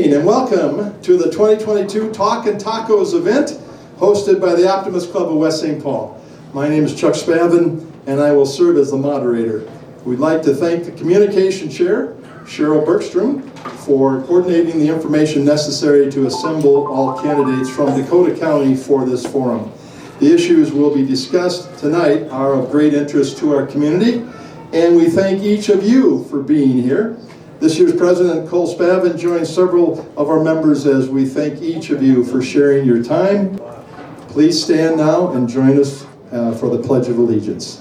evening and welcome to the 2022 Talk and Tacos event hosted by the Optimist Club of West St. Paul. My name is Chuck Spavin and I will serve as the moderator. We'd like to thank the communication chair, Cheryl Bergstrom, for coordinating the information necessary to assemble all candidates from Dakota County for this forum. The issues will be discussed tonight are of great interest to our community, and we thank each of you for being here. This year's President Cole Spavin joins several of our members as we thank each of you for sharing your time. Please stand now and join us for the Pledge of Allegiance.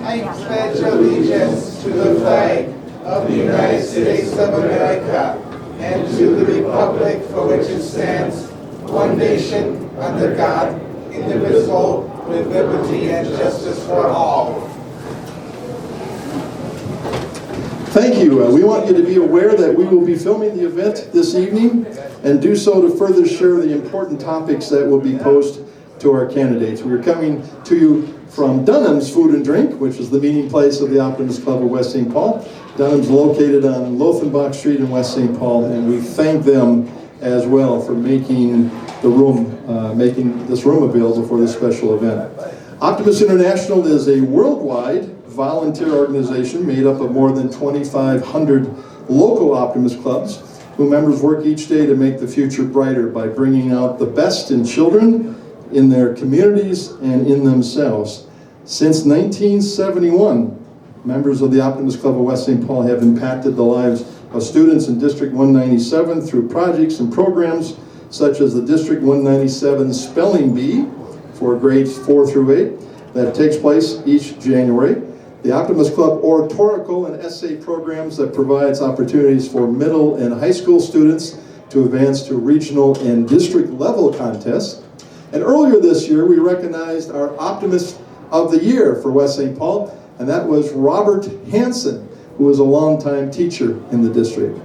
I pledge allegiance to the flag of the United States of America and to the republic for which it stands, one nation, under God, indivisible, with liberty and justice for all. Thank you. We want you to be aware that we will be filming the event this evening and do so to further share the important topics that will be posed to our candidates. We're coming to you from Dunham's Food and Drink, which is the meeting place of the Optimist Club of West St. Paul. Dunham's located on Lothenbach Street in West St. Paul, and we thank them as well for making this room available for this special event. Optimist International is a worldwide volunteer organization made up of more than 2,500 local Optimist clubs, whose members work each day to make the future brighter by bringing out the best in children, in their communities, and in themselves. Since 1971, members of the Optimist Club of West St. Paul have impacted the lives of students in District 197 through projects and programs such as the District 197 Spelling Bee for grades 4 through 8 that takes place each January. The Optimist Club oratorical and essay programs that provides opportunities for middle and high school students to advance to regional and district level contests. And earlier this year, we recognized our Optimist of the Year for West St. Paul, and that was Robert Hansen, who was a longtime teacher in the district.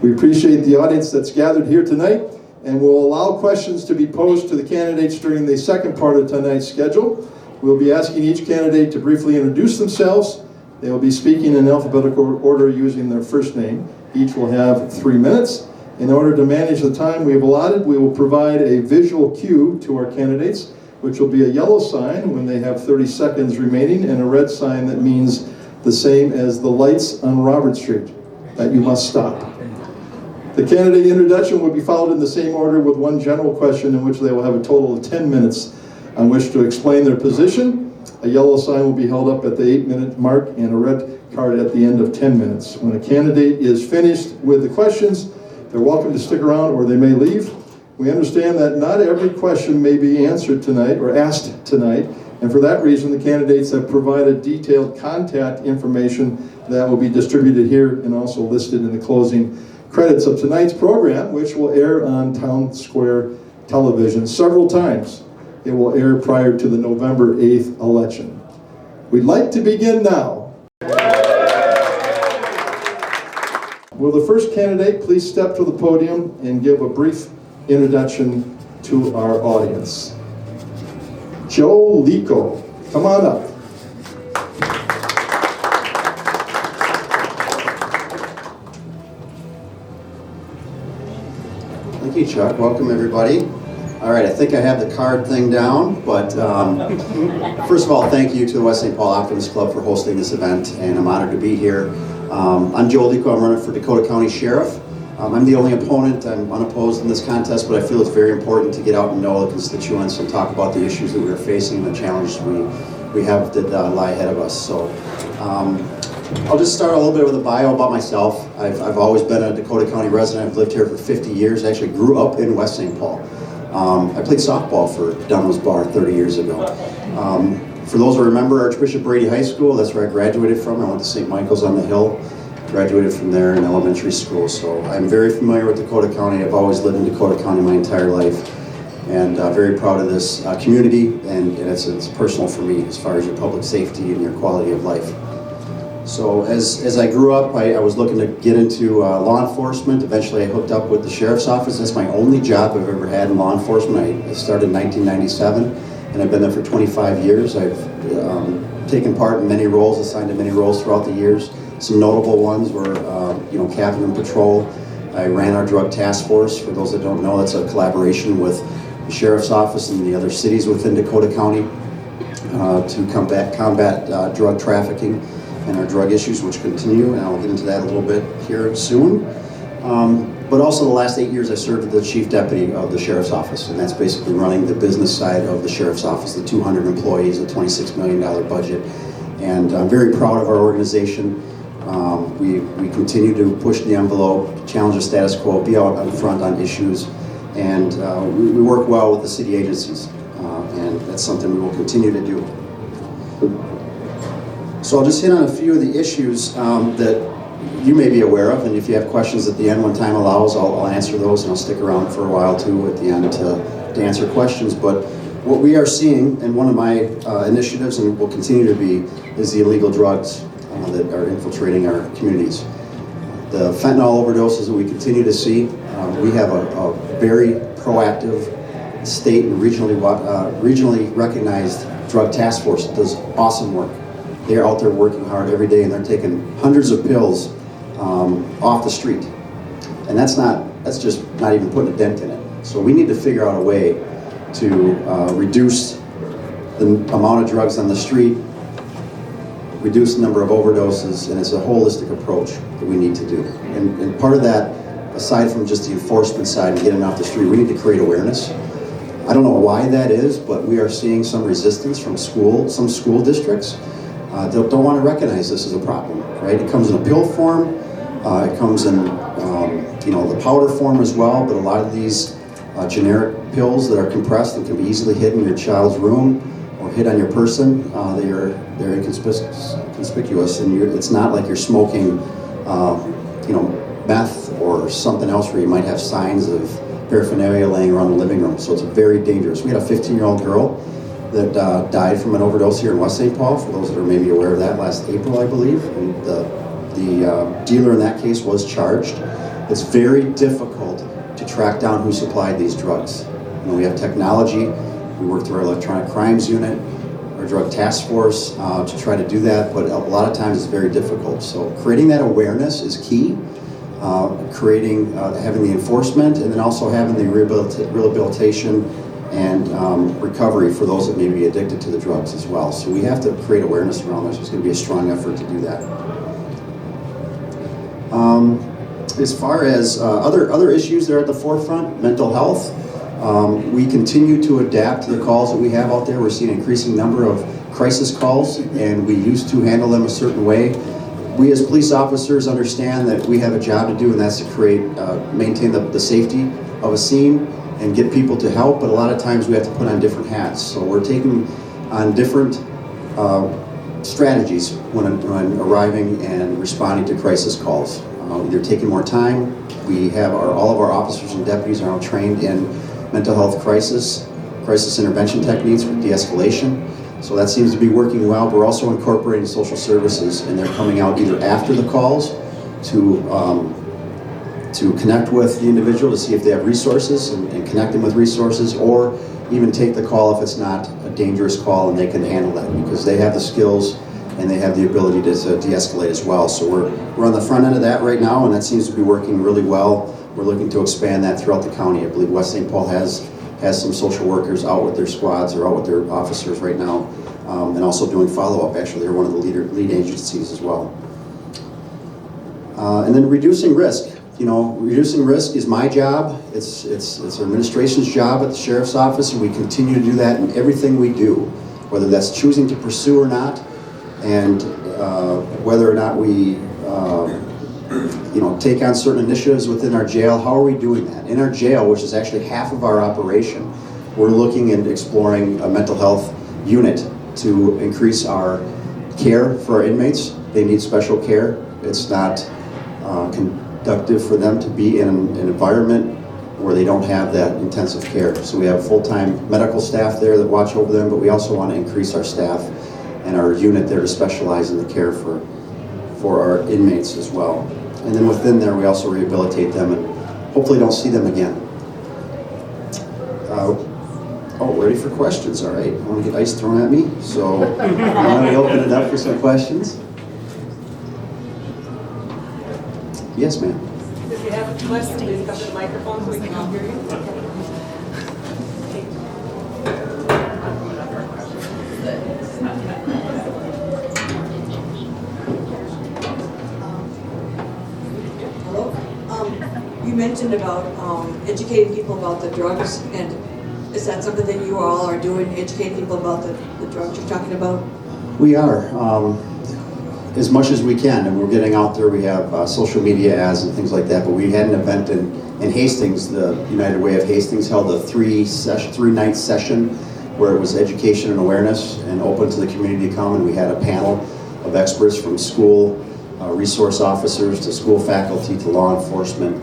We appreciate the audience that's gathered here tonight, and we'll allow questions to be posed to the candidates during the second part of tonight's schedule. We'll be asking each candidate to briefly introduce themselves. They will be speaking in alphabetical order using their first name. Each will have 3 minutes. In order to manage the time we have allotted, we will provide a visual cue to our candidates, which will be a yellow sign when they have 30 seconds remaining and a red sign that means the same as the lights on Robert Street, that you must stop. The candidate introduction will be followed in the same order with one general question in which they will have a total of 10 minutes on which to explain their position. A yellow sign will be held up at the 8-minute mark and a red card at the end of 10 minutes. When a candidate is finished with the questions, they're welcome to stick around or they may leave. We understand that not every question may be answered tonight or asked tonight, and for that reason the candidates have provided detailed contact information that will be distributed here and also listed in the closing credits of tonight's program, which will air on Town Square Television several times. It will air prior to the November 8th election. We'd like to begin now. Will the first candidate please step to the podium and give a brief introduction to our audience? Joe Lico, come on up. Thank you, Chuck. Welcome, everybody. All right, I think I have the card thing down, but first of all, thank you to the West St. Paul Optimist Club for hosting this event, and I'm honored to be here. I'm Joe Lico. I'm running for Dakota County Sheriff. I'm the only opponent. I'm unopposed in this contest, but I feel it's very important to get out and know the constituents and talk about the issues that we're facing and the challenges we have that lie ahead of us. So I'll just start a little bit with a bio about myself. I've always been a Dakota County resident. I've lived here for 50 years. I actually grew up in West St. Paul. I played softball for Dunham's Bar 30 years ago. For those who remember Archbishop Brady High School, that's where I graduated from. I went to St. Michael's on the Hill, graduated from there in elementary school. So I'm very familiar with Dakota County. I've always lived in Dakota County my entire life, and very proud of this community, and it's personal for me as far as your public safety and your quality of life. So as I grew up, I was looking to get into law enforcement. Eventually I hooked up with the sheriff's office. That's my only job I've ever had in law enforcement. I started in 1997, and I've been there for 25 years. I've taken part in many roles, assigned to many roles throughout the years. Some notable ones were, captain and patrol. I ran our drug task force. For those that don't know, that's a collaboration with the sheriff's office and the other cities within Dakota County to combat drug trafficking and our drug issues, which continue, and I'll get into that a little bit here soon. But also the last 8 years I served as the chief deputy of the sheriff's office, and that's basically running the business side of the sheriff's office, the 200 employees, a $26 million budget. And I'm very proud of our organization. We continue to push the envelope, challenge the status quo, be out up front on issues, and we work well with the city agencies, and that's something we will continue to do. So I'll just hit on a few of the issues that you may be aware of, and if you have questions at the end when time allows, I'll answer those, and I'll stick around for a while too at the end to answer questions. But what we are seeing, and one of my initiatives, and will continue to be, is the illegal drugs that are infiltrating our communities. The fentanyl overdoses that we continue to see, we have a very proactive state and regionally recognized drug task force that does awesome work. They're out there working hard every day, and they're taking hundreds of pills off the street. And that's just not even putting a dent in it. So we need to figure out a way to reduce the amount of drugs on the street, reduce the number of overdoses, and it's a holistic approach that we need to do. And part of that, aside from just the enforcement side and getting off the street, we need to create awareness. I don't know why that is, but we are seeing some resistance from some school districts. Don't want to recognize this as a problem, right? It comes in a pill form, it comes in the powder form as well, but a lot of these generic pills that are compressed and can be easily hidden in your child's room or hid on your person, they're inconspicuous, and it's not like you're smoking meth or something else where you might have signs of paraphernalia laying around the living room. So it's very dangerous. We had a 15-year-old girl that died from an overdose here in West St. Paul, for those that are maybe aware of that, last April, I believe. And the dealer in that case was charged. It's very difficult to track down who supplied these drugs. We have technology. We work through our electronic crimes unit, our drug task force to try to do that, but a lot of times it's very difficult. So creating that awareness is key. Having the enforcement, and then also having the rehabilitation and recovery for those that may be addicted to the drugs as well. So we have to create awareness around this. There's going to be a strong effort to do that. As far as other issues that are at the forefront, mental health, we continue to adapt to the calls that we have out there. We're seeing an increasing number of crisis calls, and we used to handle them a certain way. We as police officers understand that we have a job to do, and that's to maintain the safety of a scene and get people to help, but a lot of times we have to put on different hats. So we're taking on different strategies when arriving and responding to crisis calls. They're taking more time. We have all of our officers and deputies are now trained in mental health crisis intervention techniques with de-escalation. So that seems to be working well. We're also incorporating social services, and they're coming out either after the calls to connect with the individual to see if they have resources and connect them with resources, or even take the call if it's not a dangerous call and they can handle that because they have the skills and they have the ability to de-escalate as well. So we're on the front end of that right now, and that seems to be working really well. We're looking to expand that throughout the county. I believe West St. Paul has some social workers out with their squads or out with their officers right now, and also doing follow-up. Actually, they're one of the lead agencies as well. And then reducing risk. Reducing risk is my job. It's our administration's job at the sheriff's office, and we continue to do that in everything we do, whether that's choosing to pursue or not, and whether or not we take on certain initiatives within our jail. How are we doing that? In our jail, which is actually half of our operation, we're looking and exploring a mental health unit to increase our care for our inmates. They need special care. It's not conductive for them to be in an environment where they don't have that intensive care. So we have full-time medical staff there that watch over them, but we also want to increase our staff and our unit there to specialize in the care for our inmates as well. And then within there, we also rehabilitate them and hopefully don't see them again. Oh, ready for questions, all right. I want to get ice thrown at me, so why don't we open it up for some questions? Yes, ma'am. If you have a question, please come to the microphone so we can all hear you. Hello. You mentioned about educating people about the drugs, and is that something that you all are doing, educating people about the drugs you're talking about? We are, as much as we can, and we're getting out there. We have social media ads and things like that, but we had an event in Hastings. The United Way of Hastings held a three-night session where it was education and awareness and open to the community to come, and we had a panel of experts from school resource officers to school faculty to law enforcement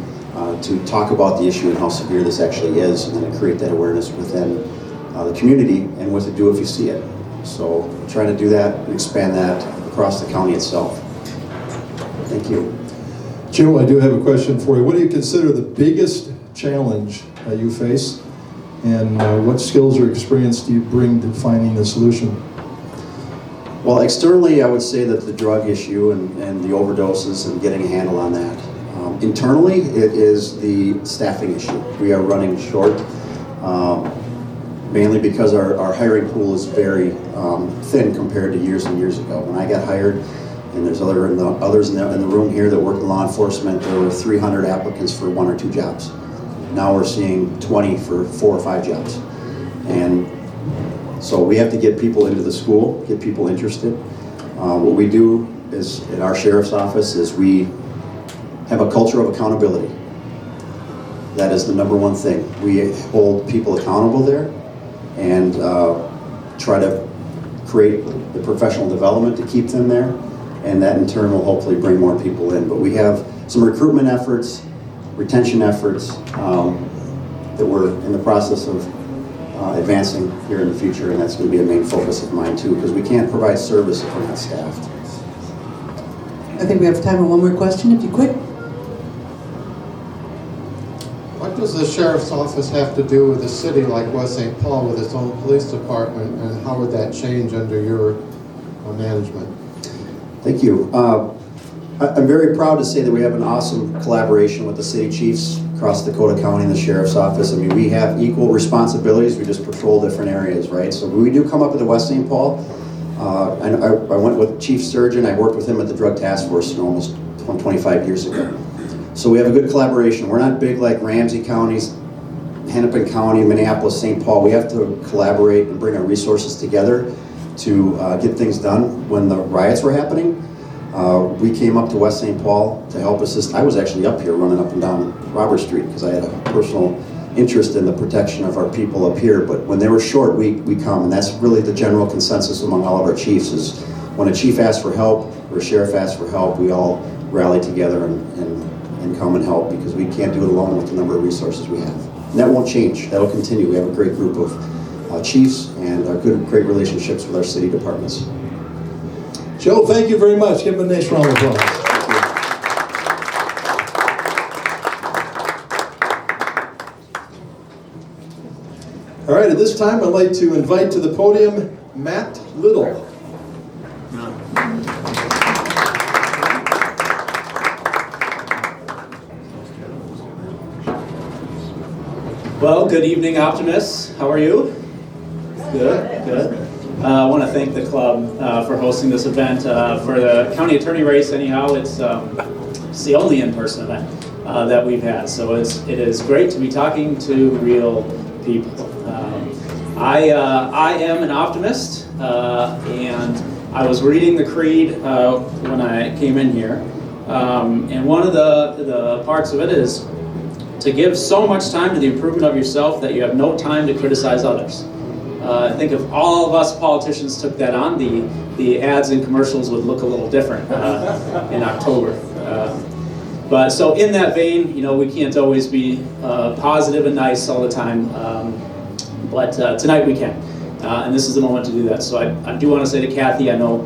to talk about the issue and how severe this actually is, and then to create that awareness within the community and what to do if you see it. So we're trying to do that and expand that across the county itself. Thank you. Joe, I do have a question for you. What do you consider the biggest challenge you face, and what skills or experience do you bring to finding a solution? Well, externally, I would say that the drug issue and the overdoses and getting a handle on that. Internally, it is the staffing issue. We are running short, mainly because our hiring pool is very thin compared to years and years ago. When I got hired, and there's others in the room here that work in law enforcement, there were 300 applicants for 1 or 2 jobs. Now we're seeing 20 for 4 or 5 jobs. And so we have to get people into the school, get people interested. What we do is, in our sheriff's office, is we have a culture of accountability. That is the #1 thing. We hold people accountable there and try to create the professional development to keep them there, and that in turn will hopefully bring more people in. But we have some recruitment efforts, retention efforts that we're in the process of advancing here in the future, and that's going to be a main focus of mine too, because we can't provide service if we're not staffed. I think we have time for one more question, if you could. What does the sheriff's office have to do with a city like West St. Paul with its own police department, and how would that change under your management? Thank you. I'm very proud to say that we have an awesome collaboration with the city chiefs across Dakota County and the sheriff's office. I mean, we have equal responsibilities, we just patrol different areas, right? So we do come up to the West St. Paul. I went with Chief Surgeon. I worked with him at the Drug Task Force almost 25 years ago. So we have a good collaboration. We're not big like Ramsey counties, Hennepin County, Minneapolis, St. Paul. We have to collaborate and bring our resources together to get things done. When the riots were happening, we came up to West St. Paul to help assist. I was actually up here running up and down Robert Street because I had a personal interest in the protection of our people up here. But when they were short, we come, and that's really the general consensus among all of our chiefs is when a chief asks for help or a sheriff asks for help, we all rally together and come and help, because we can't do it alone with the number of resources we have. And that won't change. That'll continue. We have a great group of chiefs and great relationships with our city departments. Joe, thank you very much. Give him a nice round of applause. All right, at this time, I'd like to invite to the podium Matt Little. Well, good evening, Optimists. How are you? Good, good. I want to thank the club for hosting this event. For the county attorney race, anyhow, it's the only in-person event that we've had. So it is great to be talking to real people. I am an optimist, and I was reading the creed when I came in here. And one of the parts of it is to give so much time to the improvement of yourself that you have no time to criticize others. I think if all of us politicians took that on, the ads and commercials would look a little different in October. But so in that vein, you know, we can't always be positive and nice all the time, but tonight we can. And this is the moment to do that. So I do want to say to Kathy, I know,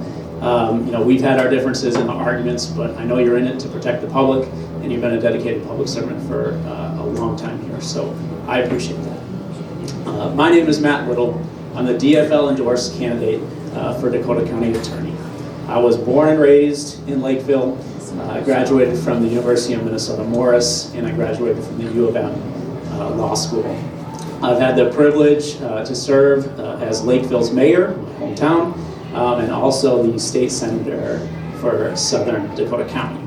you know, we've had our differences and arguments, but I know you're in it to protect the public, and you've been a dedicated public servant for a long time here. So I appreciate that. My name is Matt Little. I'm the DFL endorsed candidate for Dakota County Attorney. I was born and raised in Lakeville. I graduated from the University of Minnesota Morris, and I graduated from the U of M Law School. I've had the privilege to serve as Lakeville's mayor, my hometown, and also the state senator for Southern Dakota County.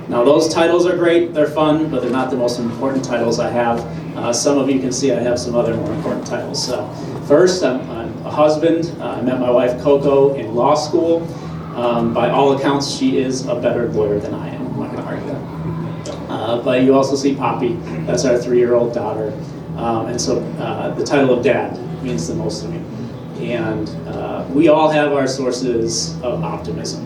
Now those titles are great, they're fun, but they're not the most important titles I have. Some of you can see I have some other more important titles. First, I'm a husband. I met my wife Coco in law school. By all accounts, she is a better lawyer than I am. I'm not going to argue that. But you also see Poppy. That's our 3-year-old daughter. And so the title of dad means the most to me. And we all have our sources of optimism.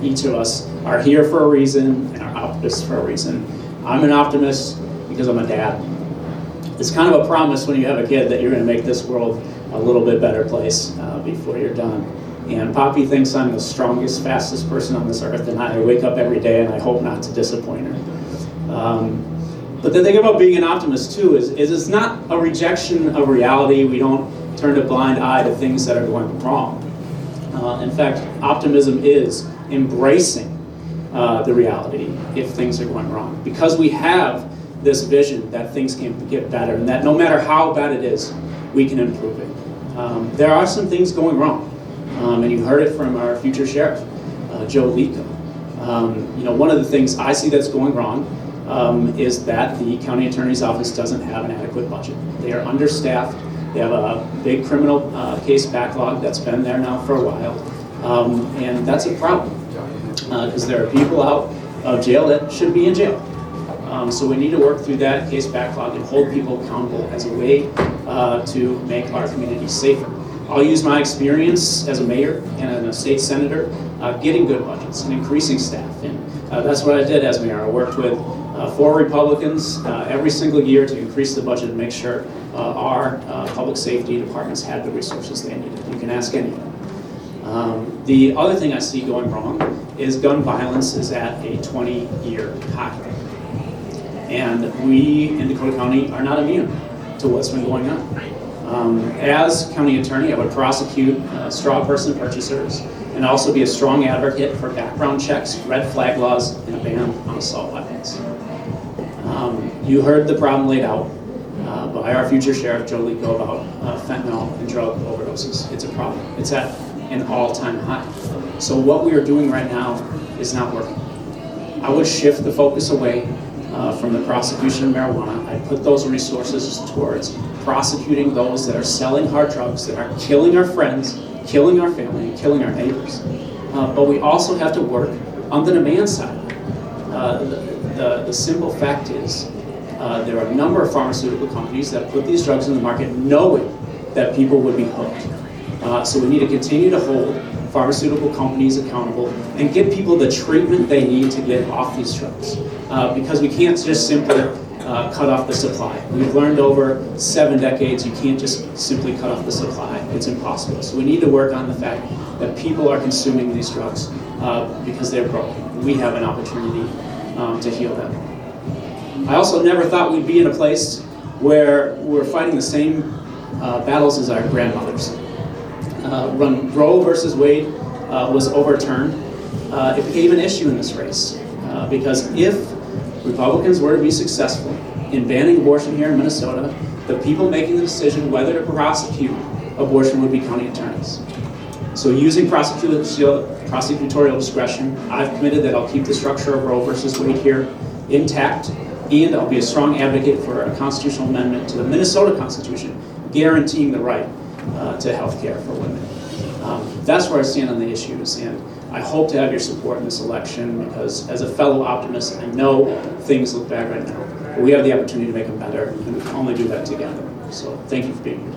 Each of us are here for a reason and are optimists for a reason. I'm an optimist because I'm a dad. It's kind of a promise when you have a kid that you're going to make this world a little bit better place before you're done. And Poppy thinks I'm the strongest, fastest person on this earth, and I wake up every day and I hope not to disappoint her. But the thing about being an optimist too is it's not a rejection of reality. We don't turn a blind eye to things that are going wrong. In fact, optimism is embracing the reality if things are going wrong. Because we have this vision that things can get better and that no matter how bad it is, we can improve it. There are some things going wrong. And you heard it from our future sheriff, Joe Lico. One of the things I see that's going wrong is that the county attorney's office doesn't have an adequate budget. They are understaffed. They have a big criminal case backlog that's been there now for a while. And that's a problem because there are people out of jail that should be in jail. So we need to work through that case backlog and hold people accountable as a way to make our community safer. I'll use my experience as a mayor and a state senator getting good budgets and increasing staff. And that's what I did as mayor. I worked with 4 Republicans every single year to increase the budget and make sure our public safety departments had the resources they needed. You can ask anyone. The other thing I see going wrong is gun violence is at a 20-year high. And we in Dakota County are not immune to what's been going on. As county attorney, I would prosecute straw person purchasers and also be a strong advocate for background checks, red flag laws, and a ban on assault weapons. You heard the problem laid out by our future sheriff, Joe Lico, about fentanyl and drug overdoses. It's a problem. It's at an all-time high. So what we are doing right now is not working. I would shift the focus away from the prosecution of marijuana. I put those resources towards prosecuting those that are selling hard drugs, that are killing our friends, killing our family, and killing our neighbors. But we also have to work on the demand side. The simple fact is there are a number of pharmaceutical companies that put these drugs in the market knowing that people would be hooked. So we need to continue to hold pharmaceutical companies accountable and give people the treatment they need to get off these drugs. Because we can't just simply cut off the supply. We've learned over 7 decades you can't just simply cut off the supply. It's impossible. So we need to work on the fact that people are consuming these drugs because they're broken. We have an opportunity to heal them. I also never thought we'd be in a place where we're fighting the same battles as our grandmothers. When Roe versus Wade was overturned, it became an issue in this race because if Republicans were to be successful in banning abortion here in Minnesota, the people making the decision whether to prosecute abortion would be county attorneys. So using prosecutorial discretion, I've committed that I'll keep the structure of Roe versus Wade here intact, and I'll be a strong advocate for a constitutional amendment to the Minnesota Constitution guaranteeing the right to health care for women. That's where I stand on the issues, and I hope to have your support in this election because as a fellow optimist, I know things look bad right now, but we have the opportunity to make them better, and we can only do that together. So thank you for being here.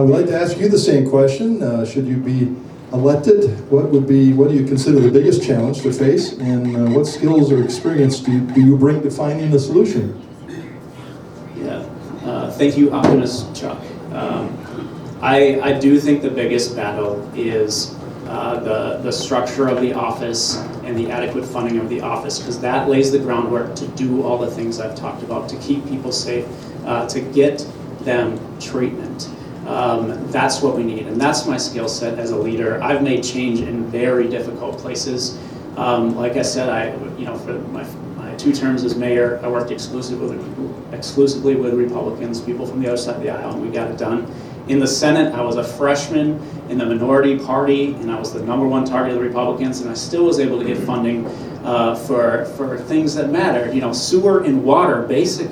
We'd like to ask you the same question. Should you be elected, what do you consider the biggest challenge to face, and what skills or experience do you bring to finding the solution? Thank you, Optimist Chuck. I do think the biggest battle is the structure of the office and the adequate funding of the office, because that lays the groundwork to do all the things I've talked about, to keep people safe, to get them treatment. That's what we need, and that's my skill set as a leader. I've made change in very difficult places. Like I said, for my 2 terms as mayor, I worked exclusively with Republicans, people from the other side of the aisle, and we got it done. In the Senate, I was a freshman in the minority party, and I was the #1 target of the Republicans, and I still was able to get funding for things that mattered. Sewer and water, basic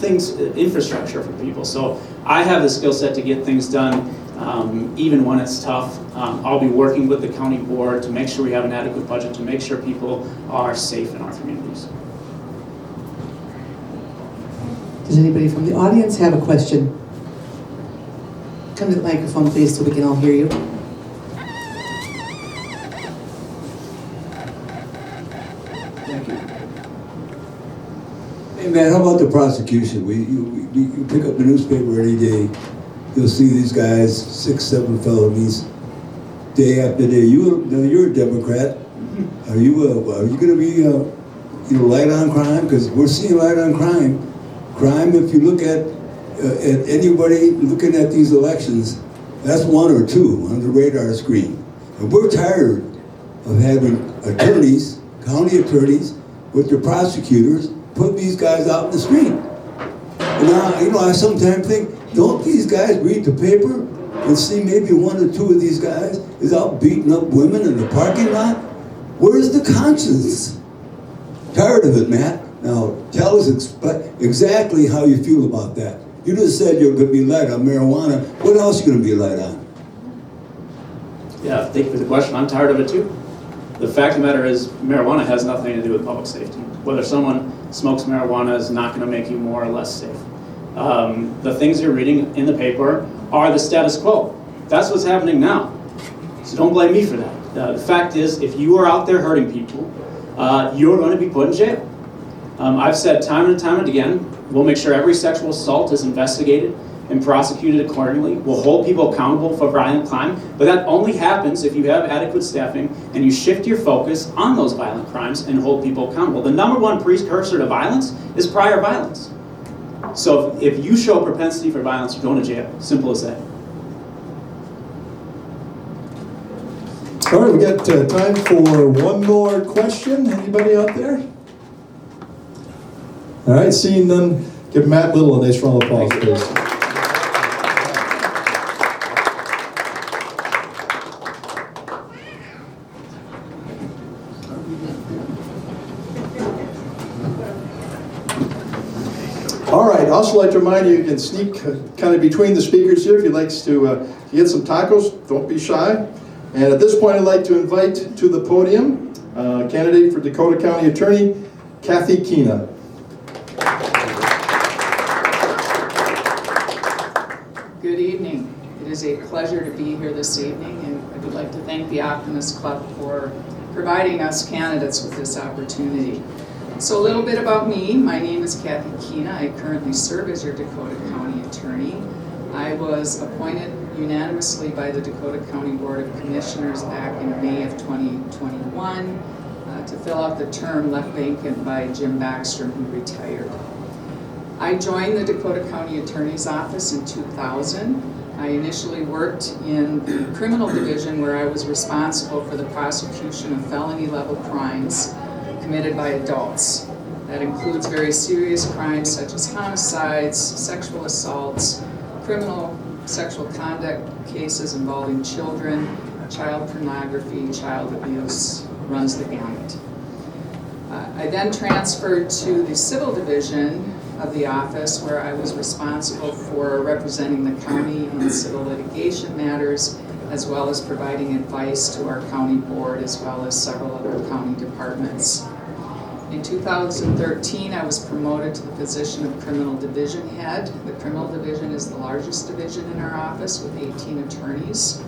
things, infrastructure for people. So I have the skill set to get things done, even when it's tough. I'll be working with the county board to make sure we have an adequate budget, to make sure people are safe in our communities. Does anybody from the audience have a question? Come to the microphone, please, so we can all hear you. Thank you. Hey man, how about the prosecution? You pick up the newspaper any day, you'll see these guys, 6, 7 felonies, day after day. You're a Democrat. Are you going to be light on crime? Because we're seeing light on crime. Crime, if you look at anybody looking at these elections, that's 1 or 2 on the radar screen. And we're tired of having attorneys, county attorneys, with their prosecutors, put these guys out in the street. And I sometimes think, don't these guys read the paper and see maybe 1 or 2 of these guys is out beating up women in the parking lot? Where's the conscience? Tired of it, Matt. Now, tell us exactly how you feel about that. You just said you're going to be light on marijuana. What else are you going to be light on? Yeah, thank you for the question. I'm tired of it too. The fact of the matter is, marijuana has nothing to do with public safety. Whether someone smokes marijuana is not going to make you more or less safe. The things you're reading in the paper are the status quo. That's what's happening now. So don't blame me for that. The fact is, if you are out there hurting people, you're going to be put in jail. I've said time and time and again, we'll make sure every sexual assault is investigated and prosecuted accordingly. We'll hold people accountable for violent crime, but that only happens if you have adequate staffing and you shift your focus on those violent crimes and hold people accountable. The #1 precursor to violence is prior violence. So if you show propensity for violence, you're going to jail. Simple as that. All right, we got time for 1 more question. Anybody out there? All right, seeing none, give Matt Little a nice round of applause, please. All right, I'd also like to remind you can sneak kind of between the speakers here if you'd like to get some tacos, don't be shy. And at this point, I'd like to invite to the podium candidate for Dakota County Attorney, Kathy Keena. Good evening. It is a pleasure to be here this evening, and I would like to thank the Optimist Club for providing us candidates with this opportunity. So a little bit about me. My name is Kathy Keena. I currently serve as your Dakota County Attorney. I was appointed unanimously by the Dakota County Board of Commissioners back in May of 2021 to fill out the term left vacant by Jim Backstrom, who retired. I joined the Dakota County Attorney's Office in 2000. I initially worked in the criminal division where I was responsible for the prosecution of felony level crimes committed by adults. That includes very serious crimes such as homicides, sexual assaults, criminal sexual conduct cases involving children, child pornography, child abuse, runs the gamut. I then transferred to the civil division of the office where I was responsible for representing the county in civil litigation matters, as well as providing advice to our county board as well as several other county departments. In 2013, I was promoted to the position of criminal division head. The criminal division is the largest division in our office with 18 attorneys.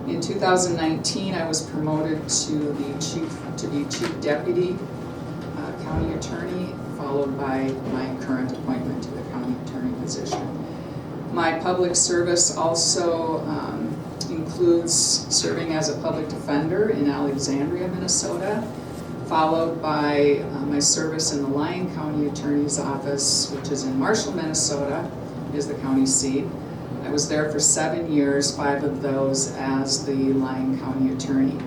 In 2019, I was promoted to be chief deputy county attorney, followed by my current appointment to the county attorney position. My public service also includes serving as a public defender in Alexandria, Minnesota, followed by my service in the Lyon County Attorney's Office, which is in Marshall, Minnesota, is the county seat. I was there for 7 years, 5 of those as the Lyon County Attorney.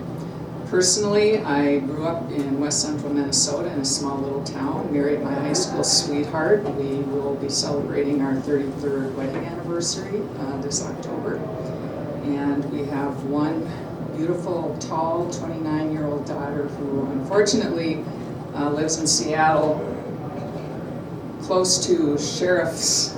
Personally, I grew up in west central Minnesota in a small little town, married my high school sweetheart. We will be celebrating our 33rd wedding anniversary this October. And we have one beautiful, tall, 29-year-old daughter who unfortunately lives in Seattle, close to Sheriff's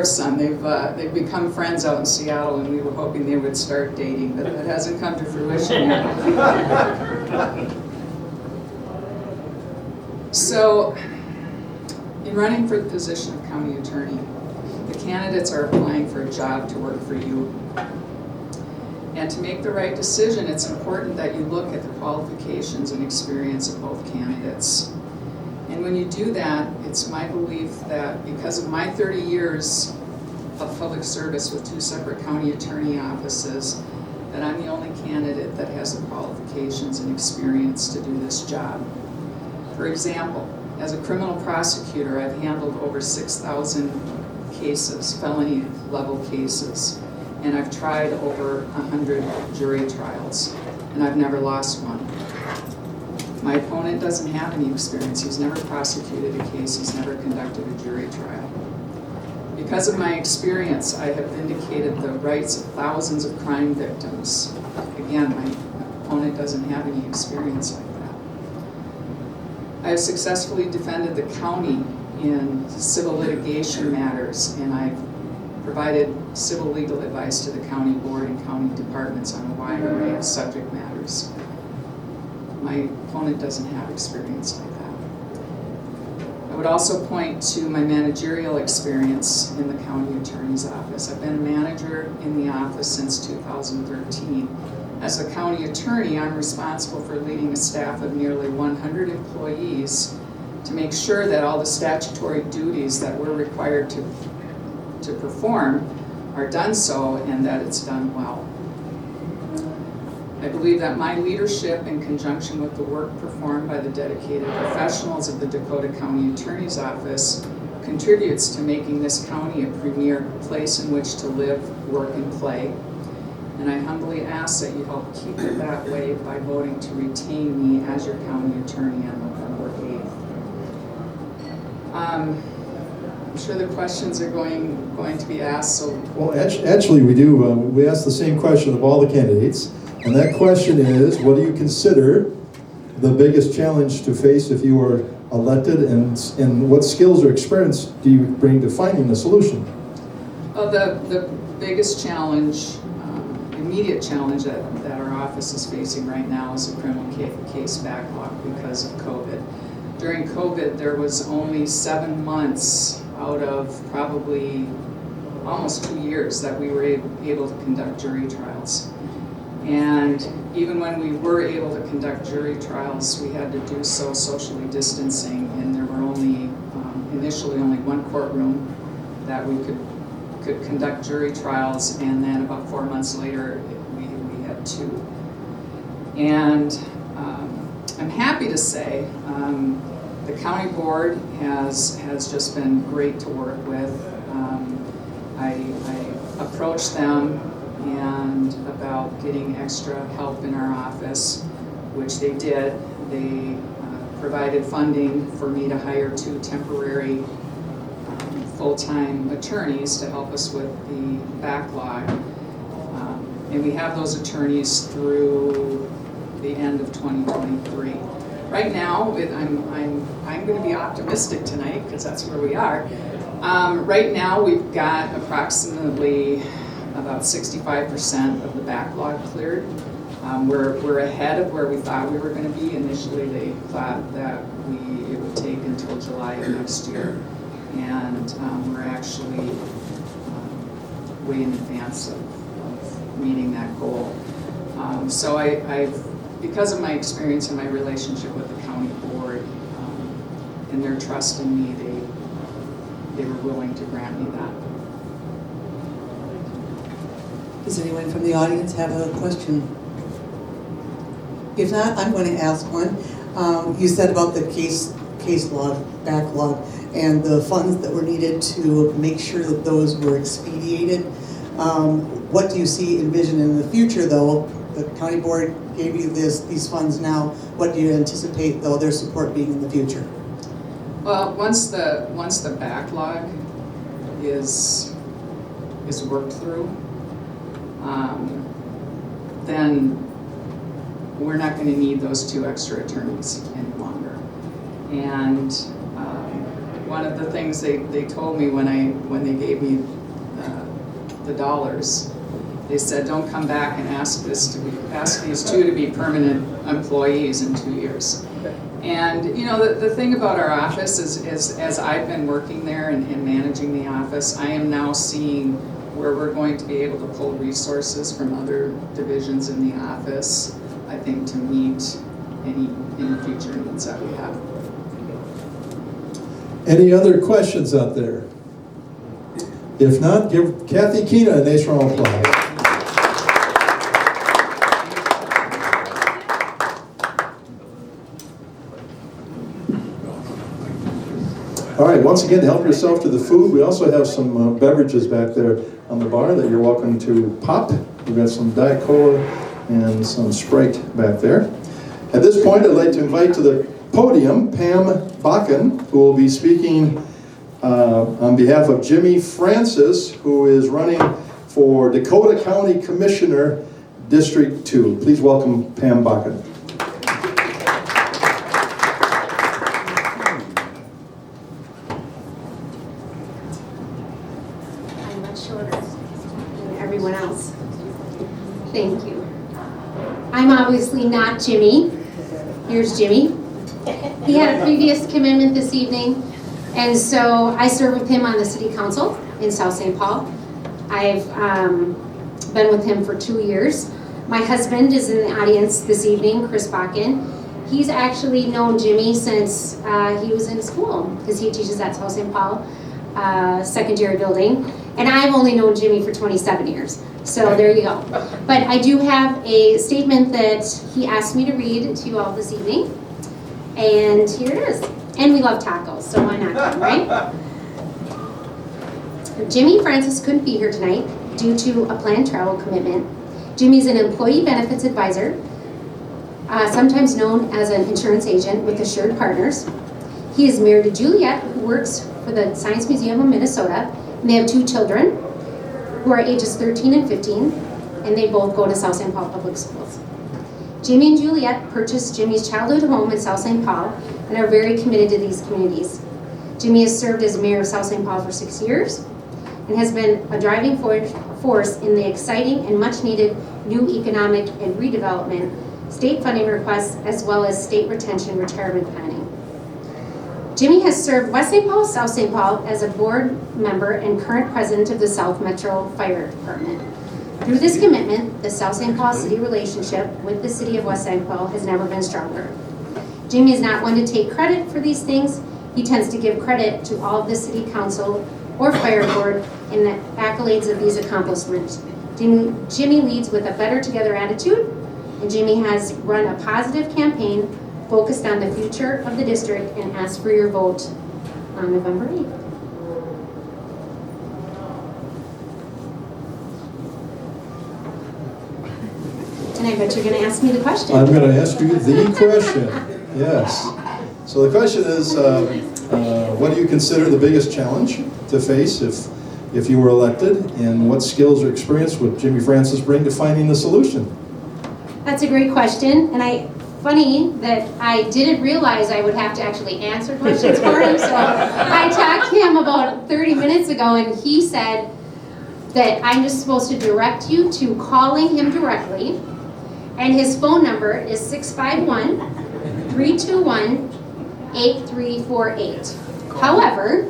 son. They've become friends out in Seattle, and we were hoping they would start dating, but that hasn't come to fruition yet. So, in running for the position of county attorney, the candidates are applying for a job to work for you. And to make the right decision, it's important that you look at the qualifications and experience of both candidates. And when you do that, it's my belief that because of my 30 years of public service with 2 separate county attorney offices, that I'm the only candidate that has the qualifications and experience to do this job. For example, as a criminal prosecutor, I've handled over 6,000 cases, felony level cases, and I've tried over 100 jury trials, and I've never lost one. My opponent doesn't have any experience. He's never prosecuted a case. He's never conducted a jury trial. Because of my experience, I have vindicated the rights of thousands of crime victims. Again, my opponent doesn't have any experience like that. I have successfully defended the county in civil litigation matters, and I've provided civil legal advice to the county board and county departments on a wide array of subject matters. My opponent doesn't have experience like that. I would also point to my managerial experience in the county attorney's office. I've been a manager in the office since 2013. As a county attorney, I'm responsible for leading a staff of nearly 100 employees to make sure that all the statutory duties that we're required to perform are done so, and that it's done well. I believe that my leadership, in conjunction with the work performed by the dedicated professionals of the Dakota County Attorney's Office, contributes to making this county a premier place in which to live, work, and play. And I humbly ask that you help keep it that way by voting to retain me as your county attorney on November 8th. I'm sure the questions are going to be asked. So, well, actually, we do. We ask the same question of all the candidates, and that question is: what do you consider the biggest challenge to face if you are elected, and what skills or experience do you bring to finding a solution? Well, the biggest challenge, immediate challenge that our office is facing right now is a criminal case backlog because of COVID. During COVID, there was only 7 months out of probably almost 2 years that we were able to conduct jury trials. And even when we were able to conduct jury trials, we had to do so socially distancing, and there were only, initially only one courtroom that we could conduct jury trials, and then about 4 months later, we had 2. And I'm happy to say the county board has just been great to work with. I approached them and about getting extra help in our office, which they did. They provided funding for me to hire 2 temporary full-time attorneys to help us with the backlog. And we have those attorneys through the end of 2023. Right now, I'm going to be optimistic tonight because that's where we are. Right now, we've got approximately about 65% of the backlog cleared. We're ahead of where we thought we were going to be. Initially, they thought that it would take until July of next year, and we're actually way in advance of meeting that goal. So because of my experience and my relationship with the county board and their trust in me, they were willing to grant me that. Does anyone from the audience have a question? If not, I'm going to ask one. You said about the case log, backlog, and the funds that were needed to make sure that those were expedited. What do you see envision in the future, though? The county board gave you these funds now. What do you anticipate, though, their support being in the future? Well, once the backlog is worked through, then we're not going to need those 2 extra attorneys any longer. And one of the things they told me when they gave me the dollars, they said, don't come back and ask these 2 to be permanent employees in 2 years. And you know, the thing about our office is as I've been working there and managing the office, I am now seeing where we're going to be able to pull resources from other divisions in the office, I think, to meet any future needs that we have. Any other questions out there? If not, give Kathy Keena a nice round of applause. All right, once again, help yourself to the food. We also have some beverages back there on the bar that you're welcome to pop. We've got some Diet Cola and some Sprite back there. At this point, I'd like to invite to the podium Pam Bakken, who will be speaking on behalf of Jimmy Francis, who is running for Dakota County Commissioner, District 2. Please welcome Pam Bakken. I'm much shorter than everyone else. Thank you. I'm obviously not Jimmy. Here's Jimmy. He had a previous commitment this evening, and so I serve with him on the city council in South St. Paul. I've been with him for 2 years. My husband is in the audience this evening, Chris Bakken. He's actually known Jimmy since he was in school, because he teaches at South St. Paul secondary building, and I've only known Jimmy for 27 years. So there you go. But I do have a statement that he asked me to read to you all this evening. And here it is. And we love tacos, so why not, right? Jimmy Francis couldn't be here tonight due to a planned travel commitment. Jimmy's an employee benefits advisor, sometimes known as an insurance agent with Assured Partners. He is married to Juliet, who works for the Science Museum of Minnesota, and they have 2 children who are ages 13 and 15, and they both go to South St. Paul Public Schools. Jimmy and Juliet purchased Jimmy's childhood home in South St. Paul and are very committed to these communities. Jimmy has served as mayor of South St. Paul for 6 years and has been a driving force in the exciting and much needed new economic and redevelopment, state funding requests, as well as state retention retirement planning. Jimmy has served West St. Paul, South St. Paul as a board member and current president of the South Metro Fire Department. Through this commitment, the South St. Paul city relationship with the city of West St. Paul has never been stronger. Jimmy is not one to take credit for these things. He tends to give credit to all of the city council or fire board in the accolades of these accomplishments. Jimmy leads with a better together attitude, and Jimmy has run a positive campaign focused on the future of the district and ask for your vote on November 8th. And I bet you're going to ask me the question. I'm going to ask you the question. Yes. So the question is, what do you consider the biggest challenge to face if you were elected, and what skills or experience would Jimmy Francis bring to finding the solution? That's a great question, and funny that I didn't realize I would have to actually answer questions for him, so I talked to him about 30 minutes ago, and he said that I'm just supposed to direct you to calling him directly, and his phone number is 651-321-8348. However,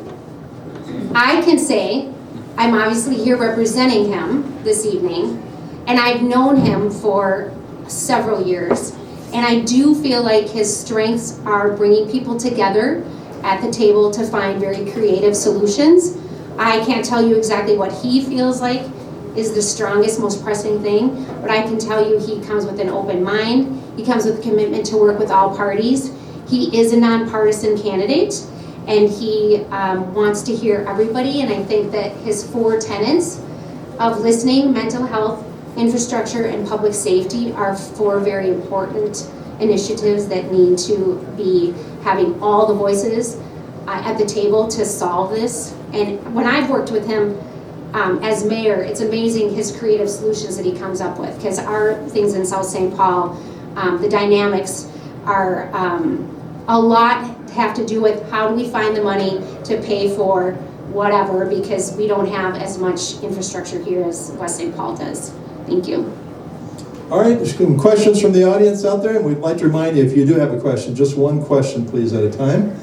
I can say I'm obviously here representing him this evening, and I've known him for several years, and I do feel like his strengths are bringing people together at the table to find very creative solutions. I can't tell you exactly what he feels like is the strongest, most pressing thing, but I can tell you he comes with an open mind. He comes with a commitment to work with all parties. He is a nonpartisan candidate, and he wants to hear everybody, and I think that his 4 tenets of listening, mental health, infrastructure, and public safety are 4 very important initiatives that need to be having all the voices at the table to solve this. And when I've worked with him as mayor, it's amazing his creative solutions that he comes up with, because our things in South St. Paul, the dynamics are a lot have to do with how do we find the money to pay for whatever, because we don't have as much infrastructure here as West St. Paul does. Thank you. All right, there's some questions from the audience out there, and we'd like to remind you, if you do have a question, just one question please at a time.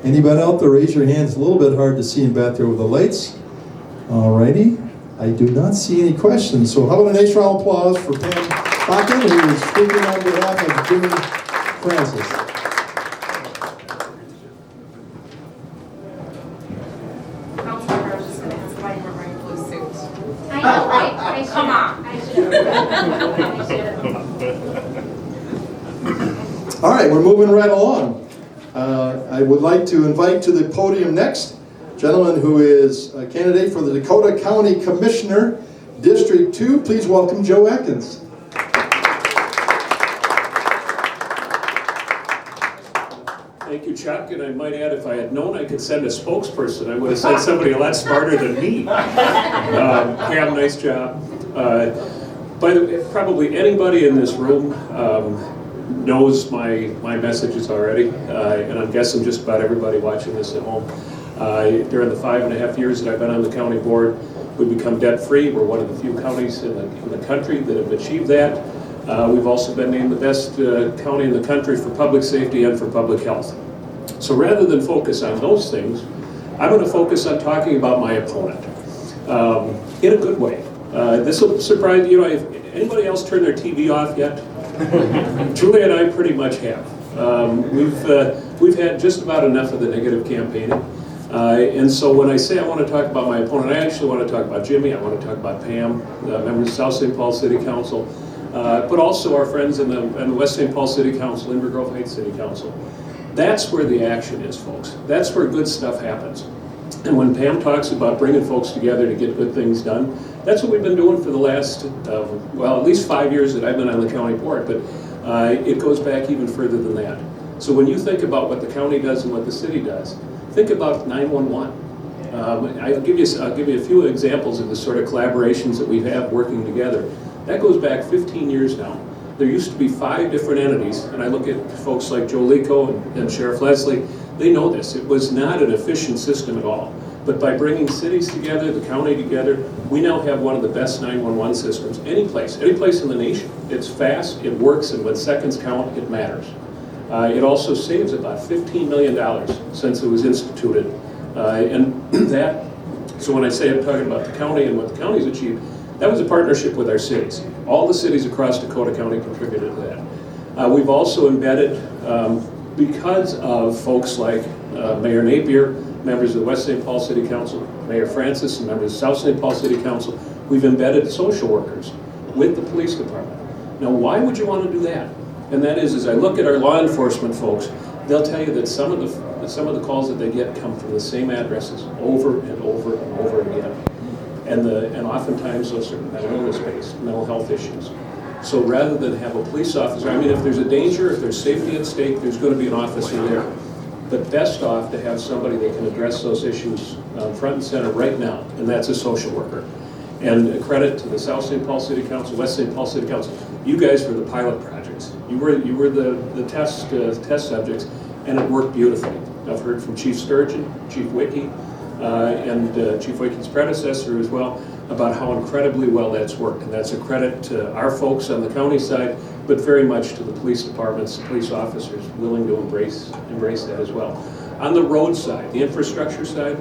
Anybody out there, raise your hand. It's a little bit hard to see in back there with the lights. All righty, I do not see any questions, so how about a nice round of applause for Pam Bakken, who is speaking on behalf of Jimmy Francis. I know, right? Come on. All right, we're moving right along. I would like to invite to the podium next a gentleman who is a candidate for the Dakota County Commissioner, District 2. Please welcome Joe Atkins. Thank you, Chuck, and I might add, if I had known I could send a spokesperson, I would have sent somebody a lot smarter than me. Pam, nice job. By the way, probably anybody in this room knows my messages already, and I'm guessing just about everybody watching this at home. During the 5.5 years that I've been on the county board, we've become debt-free. We're one of the few counties in the country that have achieved that. We've also been named the best county in the country for public safety and for public health. So rather than focus on those things, I'm going to focus on talking about my opponent in a good way. This will surprise you. If anybody else turned their TV off yet? Julie and I pretty much have. We've had just about enough of the negative campaigning. And so when I say I want to talk about my opponent, I actually want to talk about Jimmy. I want to talk about Pam, members of South St. Paul City Council. But also our friends in the West St. Paul City Council, Inver Grove Heights City Council. That's where the action is, folks. That's where good stuff happens. And when Pam talks about bringing folks together to get good things done, that's what we've been doing for the last, well, at least 5 years that I've been on the county board, but it goes back even further than that. So when you think about what the county does and what the city does, think about 911. I'll give you a few examples of the sort of collaborations that we have working together. That goes back 15 years now. There used to be 5 different entities, and I look at folks like Joe Lico and Sheriff Leslie, they know this. It was not an efficient system at all. But by bringing cities together, the county together, we now have one of the best 911 systems any place in the nation. It's fast, it works, and when seconds count, it matters. It also saves about $15 million since it was instituted. So when I say I'm talking about the county and what the county's achieved, that was a partnership with our cities. All the cities across Dakota County contributed to that. We've also embedded, because of folks like Mayor Napier, members of the West St. Paul City Council, Mayor Francis, and members of South St. Paul City Council, we've embedded social workers with the police department. Now, why would you want to do that? And that is, as I look at our law enforcement folks, they'll tell you that some of the calls that they get come from the same addresses over and over and over again. And oftentimes those are mental illness-based, mental health issues. So rather than have a police officer, I mean, if there's a danger, if there's safety at stake, there's going to be an officer there. But best off to have somebody that can address those issues front and center right now, and that's a social worker. And a credit to the South St. Paul City Council, West St. Paul City Council. You guys were the pilot projects. You were the test subjects, and it worked beautifully. I've heard from Chief Sturgeon, Chief Wicke, and Chief Wicke's predecessor as well, about how incredibly well that's worked. And that's a credit to our folks on the county side, but very much to the police departments, police officers willing to embrace that as well. On the road side, the infrastructure side,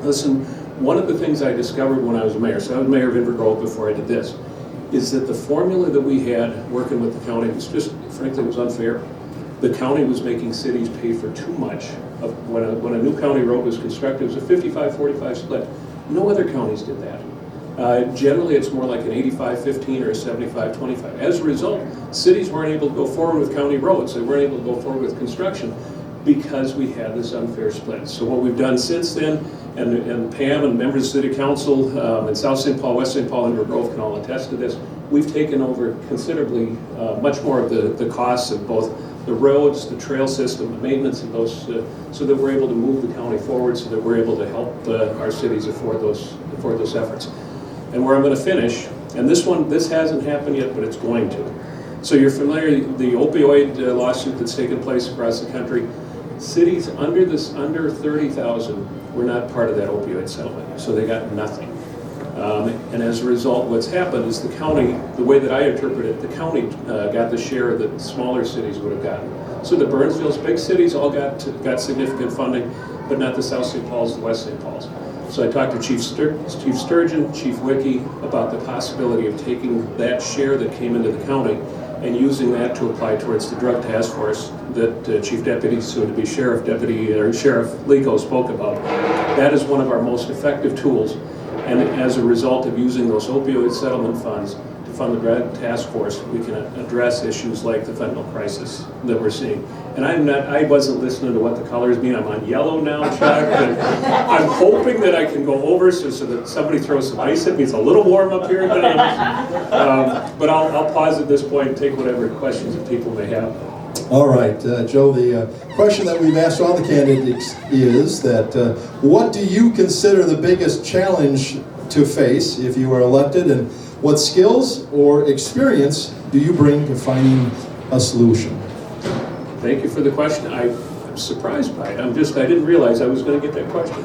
listen, one of the things I discovered when I was mayor, so I was mayor of Inver Grove before I did this, is that the formula that we had working with the county was just, frankly, it was unfair. The county was making cities pay for too much. When a new county road was constructed, it was a 55-45 split. No other counties did that. Generally, it's more like an 85-15 or a 75-25. As a result, cities weren't able to go forward with county roads. They weren't able to go forward with construction because we had this unfair split. So what we've done since then, and Pam and members of the City Council in South St. Paul, West St. Paul, and Grove can all attest to this, we've taken over considerably much more of the costs of both the roads, the trail system, the maintenance of those, so that we're able to move the county forward, so that we're able to help our cities afford those efforts. And where I'm going to finish, and this hasn't happened yet, but it's going to. So you're familiar, the opioid lawsuit that's taken place across the country. Cities under 30,000 were not part of that opioid settlement, so they got nothing. And as a result, what's happened is the county, the way that I interpret it, the county got the share that smaller cities would have gotten. So the Burnsvilles, big cities, all got significant funding, but not the South St. Pauls, the West St. Pauls. So I talked to Chief Sturgeon, Chief Wiki, about the possibility of taking that share that came into the county and using that to apply towards the drug task force that Chief Deputy, soon to be Sheriff Lico spoke about. That is one of our most effective tools. And as a result of using those opioid settlement funds to fund the drug task force, we can address issues like the fentanyl crisis that we're seeing. And I wasn't listening to what the colors mean. I'm on yellow now, Chuck. And I'm hoping that I can go over so that somebody throws some ice at me. It's a little warm up here. But I'll pause at this point and take whatever questions that people may have. All right, Joe, the question that we've asked all the candidates is that what do you consider the biggest challenge to face if you are elected, and what skills or experience do you bring to finding a solution? Thank you for the question. I'm surprised by it. I didn't realize I was going to get that question.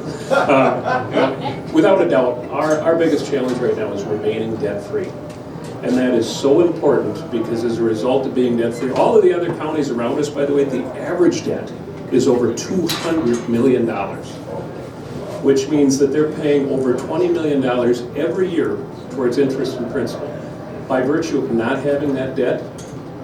Without a doubt, our biggest challenge right now is remaining debt-free. And that is so important because as a result of being debt-free, all of the other counties around us, by the way, the average debt is over $200 million, which means that they're paying over $20 million every year towards interest and principal. By virtue of not having that debt,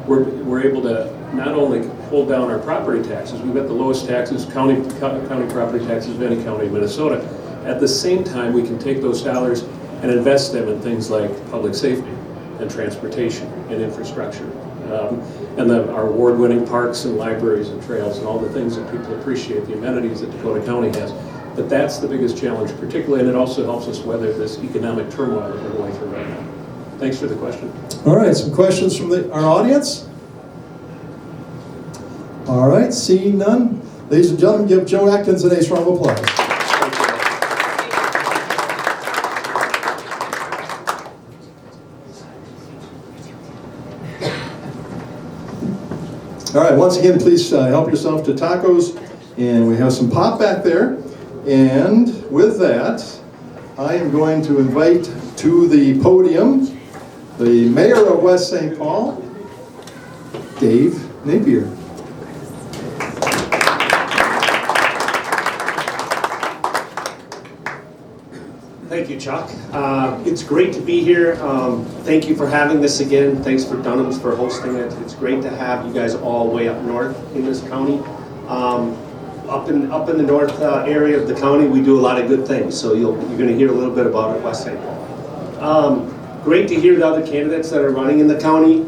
we're able to not only hold down our property taxes, we've got the lowest taxes, county property taxes of any county in Minnesota. At the same time, we can take those dollars and invest them in things like public safety and transportation and infrastructure. And our award-winning parks and libraries and trails and all the things that people appreciate, the amenities that Dakota County has. But that's the biggest challenge particularly, and it also helps us weather this economic turmoil that we're going through right now. Thanks for the question. All right, some questions from our audience? All right, seeing none, ladies and gentlemen, give Joe Atkins a nice round of applause. All right, once again, please help yourself to tacos, and we have some pop back there. And with that, I am going to invite to the podium the Mayor of West St. Paul, Dave Napier. Thank you, Chuck. It's great to be here. Thank you for having this again. Thanks for Dunham's for hosting it. It's great to have you guys all way up north in this county. Up in the north area of the county, we do a lot of good things. So you're going to hear a little bit about it, West St. Paul. Great to hear the other candidates that are running in the county.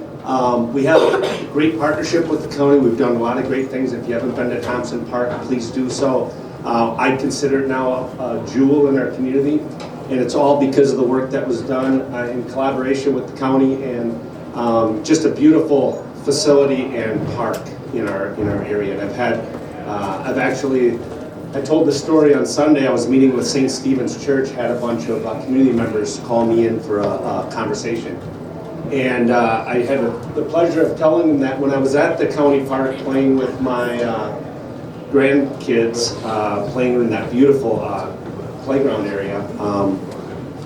We have a great partnership with the county. We've done a lot of great things. If you haven't been to Thompson Park, please do so. I consider it now a jewel in our community, and it's all because of the work that was done in collaboration with the county, and just a beautiful facility and park in our area. And I told the story on Sunday. I was meeting with St. Stephen's Church, had a bunch of community members call me in for a conversation. And I had the pleasure of telling them that when I was at the county park playing with my grandkids, playing in that beautiful playground area,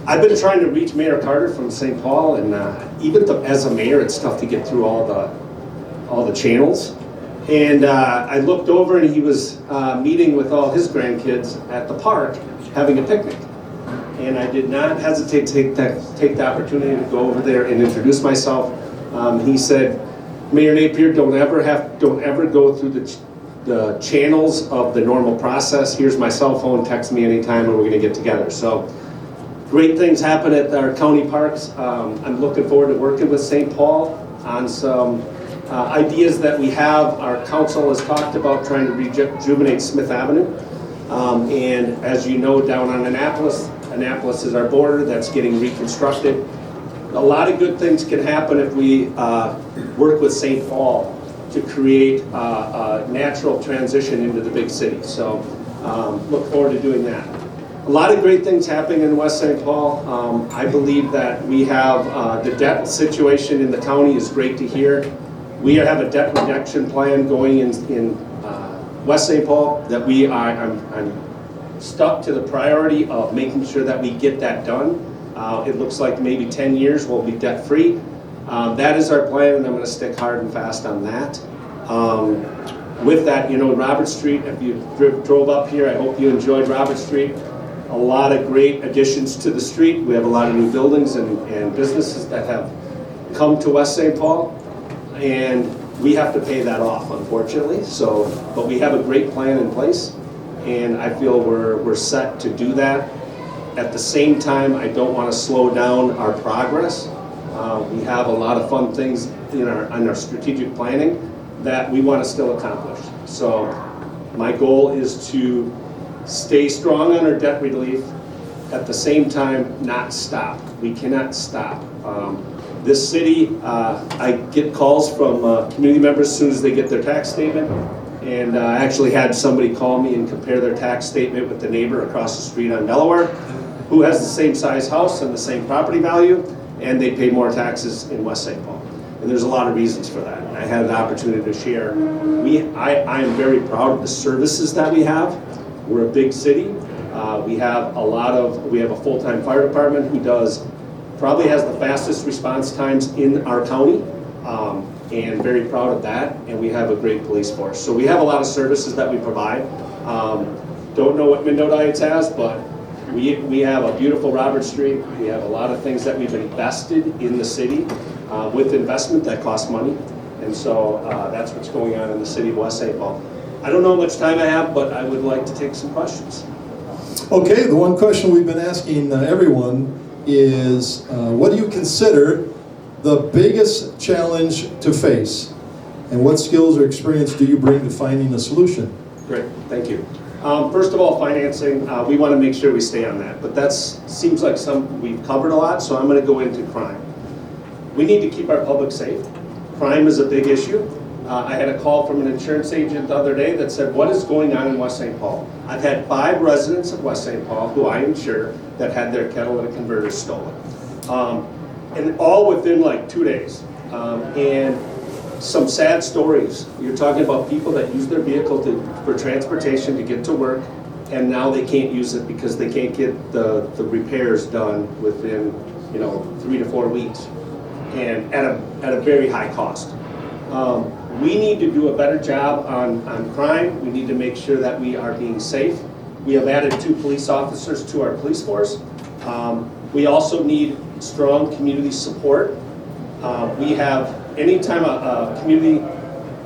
I've been trying to reach Mayor Carter from St. Paul, and even as a mayor, it's tough to get through all the channels. And I looked over, and he was meeting with all his grandkids at the park, having a picnic. And I did not hesitate to take the opportunity to go over there and introduce myself. He said, "Mayor Napier, don't ever go through the channels of the normal process. Here's my cell phone. Text me anytime, and we're going to get together." So great things happen at our county parks. I'm looking forward to working with St. Paul on some ideas that we have. Our council has talked about trying to rejuvenate Smith Avenue. And as you know, down on Annapolis is our border that's getting reconstructed. A lot of good things can happen if we work with St. Paul to create a natural transition into the big city. So look forward to doing that. A lot of great things happening in West St. Paul. I believe that we have the debt situation in the county is great to hear. We have a debt reduction plan going in West St. Paul that I'm stuck to the priority of making sure that we get that done. It looks like maybe 10 years we'll be debt free. That is our plan, and I'm going to stick hard and fast on that. With that, you know, Robert Street, if you drove up here, I hope you enjoyed Robert Street. A lot of great additions to the street. We have a lot of new buildings and businesses that have come to West St. Paul, and we have to pay that off, unfortunately. So, but we have a great plan in place, and I feel we're set to do that. At the same time, I don't want to slow down our progress. We have a lot of fun things in our strategic planning that we want to still accomplish. So my goal is to stay strong on our debt relief, at the same time not stop. We cannot stop. This city, I get calls from community members as soon as they get their tax statement, and I actually had somebody call me and compare their tax statement with the neighbor across the street on Delaware, who has the same size house and the same property value, and they pay more taxes in West St. Paul. And there's a lot of reasons for that. I had an opportunity to share. I am very proud of the services that we have. We're a big city. We have a full-time fire department who probably has the fastest response times in our county, and very proud of that. And we have a great police force. So we have a lot of services that we provide. Don't know what Mendota Heights has, but we have a beautiful Robert Street. We have a lot of things that we've invested in the city with investment that costs money. And so that's what's going on in the city of West St. Paul. I don't know how much time I have, but I would like to take some questions. Okay, the one question we've been asking everyone is, what do you consider the biggest challenge to face? And what skills or experience do you bring to finding a solution? Great, thank you. First of all, financing, we want to make sure we stay on that, but that seems like we've covered a lot, so I'm going to go into crime. We need to keep our public safe. Crime is a big issue. I had a call from an insurance agent the other day that said, what is going on in West St. Paul? I've had 5 residents of West St. Paul who I insure that had their catalytic converters stolen. And all within like 2 days. And some sad stories. You're talking about people that use their vehicle for transportation to get to work, and now they can't use it because they can't get the repairs done within 3 to 4 weeks, and at a very high cost. We need to do a better job on crime. We need to make sure that we are being safe. We have added 2 police officers to our police force. We also need strong community support. Anytime a community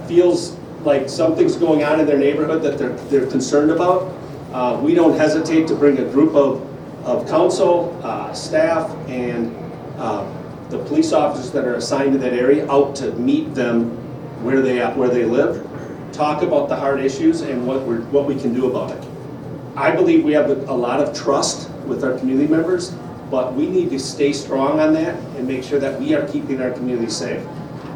feels like something's going on in their neighborhood that they're concerned about, we don't hesitate to bring a group of council, staff, and the police officers that are assigned to that area out to meet them where they live, talk about the hard issues and what we can do about it. I believe we have a lot of trust with our community members, but we need to stay strong on that and make sure that we are keeping our community safe.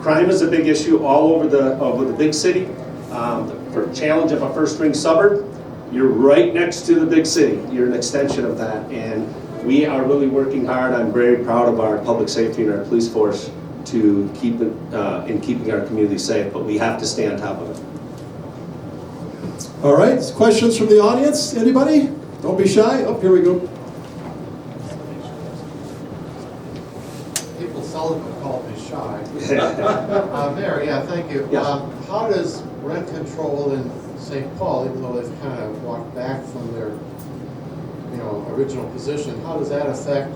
Crime is a big issue all over the big city. For challenge of a first-ring suburb, you're right next to the big city. You're an extension of that, and we are really working hard. I'm very proud of our public safety and our police force to keep it in keeping our community safe, but we have to stay on top of it. All right, questions from the audience? Anybody? Don't be shy. Oh, here we go. People seldom call me shy. Mayor, yeah, thank you. Yes. How does rent control in St. Paul, even though they've kind of walked back from their original position, how does that affect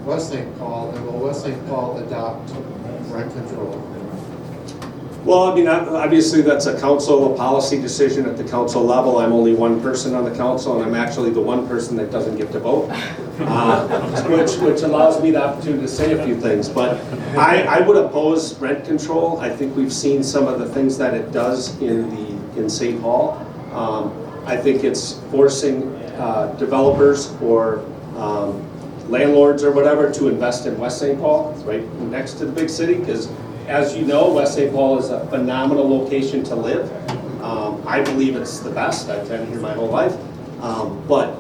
West St. Paul, and will West St. Paul adopt rent control? Well, I mean, obviously that's a council, a policy decision at the council level. I'm only one person on the council, and I'm actually the one person that doesn't get to vote, which allows me the opportunity to say a few things. But I would oppose rent control. I think we've seen some of the things that it does in St. Paul. I think it's forcing developers or landlords or whatever to invest in West St. Paul, right next to the big city, because as you know, West St. Paul is a phenomenal location to live. I believe it's the best. I've been here my whole life. But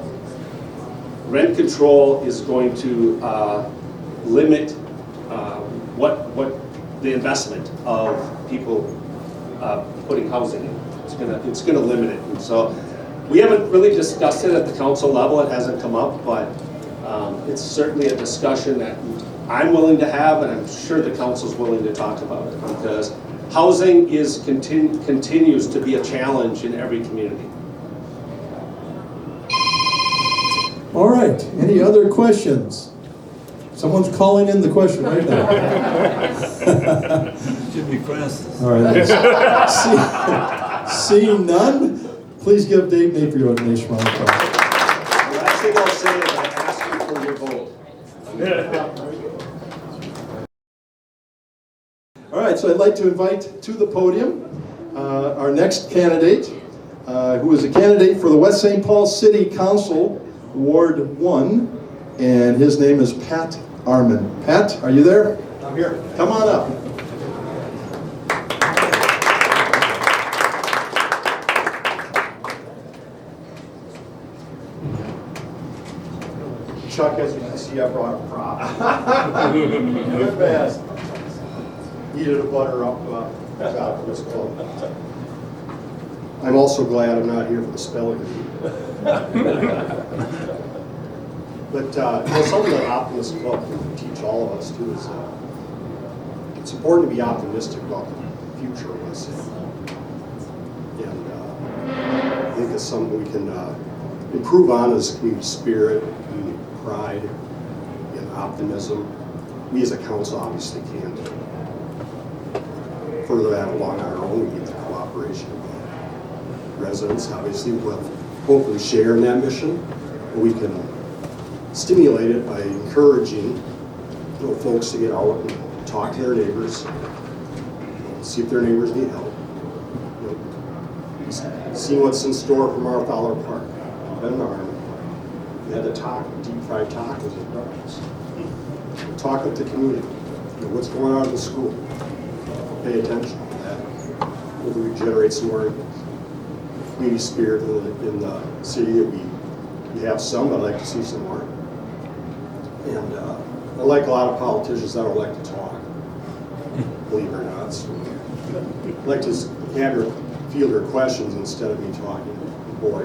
rent control is going to limit what the investment of people putting housing in. It's gonna limit it. And so we haven't really discussed it at the council level. It hasn't come up, but it's certainly a discussion that I'm willing to have, and I'm sure the council's willing to talk about it, because housing continues to be a challenge in every community. All right, any other questions? Someone's calling in the question right now. Should be Francis. All right. Seeing none, please give Dave Napier a nation round of applause. The last thing I'll say is I ask you for your vote. All right, so I'd like to invite to the podium our next candidate, who is a candidate for the West St. Paul City Council, Ward 1, and his name is Pat Arman. Pat, are you there? I'm here. Come on up. Chuck, as you can see, I brought a prop. Good fast. Needed a butter up Optimist Club. I'm also glad I'm not here for the spelling bee. But something that Optimist Club can teach all of us too is it's important to be optimistic about the future of us. And I think it's something we can improve on as community spirit, community pride, and optimism. We as a council obviously can't further that along our own. We need the cooperation of residents, obviously, who will hopefully share in that mission. But we can stimulate it by encouraging folks to get out and talk to their neighbors, see if their neighbors need help. See what's in store from our Fowler Park. Been in Arm. We had the deep fried tacos at breakfast. Talk with the community. What's going on in the school. Pay attention to that. Hopefully we generate some more community spirit in the city. That we have some, but I'd like to see some more. And unlike a lot of politicians, I don't like to talk, believe it or not. So I'd like to have your field your questions instead of me talking. Boy,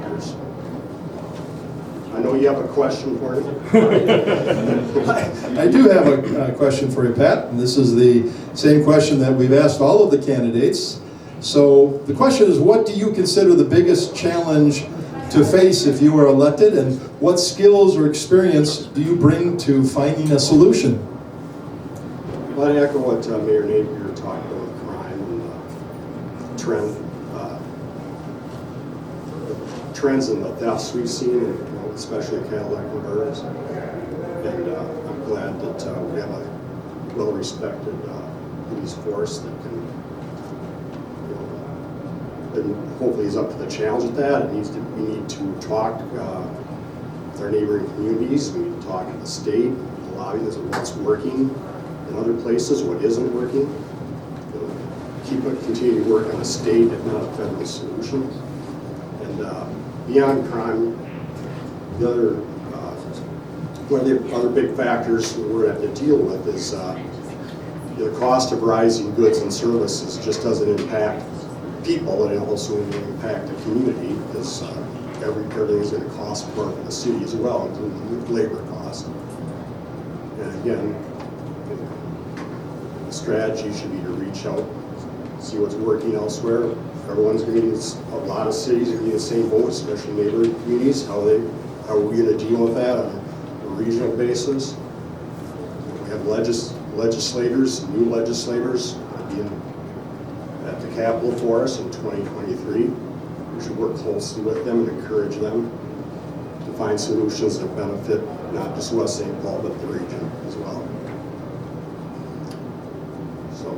years. I know you have a question for me. I do have a question for you, Pat. And this is the same question that we've asked all of the candidates. So the question is, what do you consider the biggest challenge to face if you are elected, and what skills or experience do you bring to finding a solution? Well, I echo what Mayor Napier talked about with crime and trends and the thefts we've seen, and especially Cadillac converters. And I'm glad that we have a well-respected police force that can, and hopefully is up to the challenge at that. We need to talk with our neighboring communities. We need to talk at the state, the lobbies, of what's working in other places, what isn't working. Continue to work on a state, if not a federal solution. And beyond crime, one of the other big factors we're going to have to deal with is the cost of rising goods and services just doesn't impact people, and it also impact the community, because everything is going to cost more for the city as well, including labor costs. And again, the strategy should be to reach out, see what's working elsewhere. Everyone's going to be, a lot of cities are going to be in the same boat, especially neighboring communities. How are we going to deal with that on a regional basis? We have legislators, new legislators, being at the Capitol for us in 2023. We should work closely with them and encourage them to find solutions that benefit not just West St. Paul, but the region as well. So,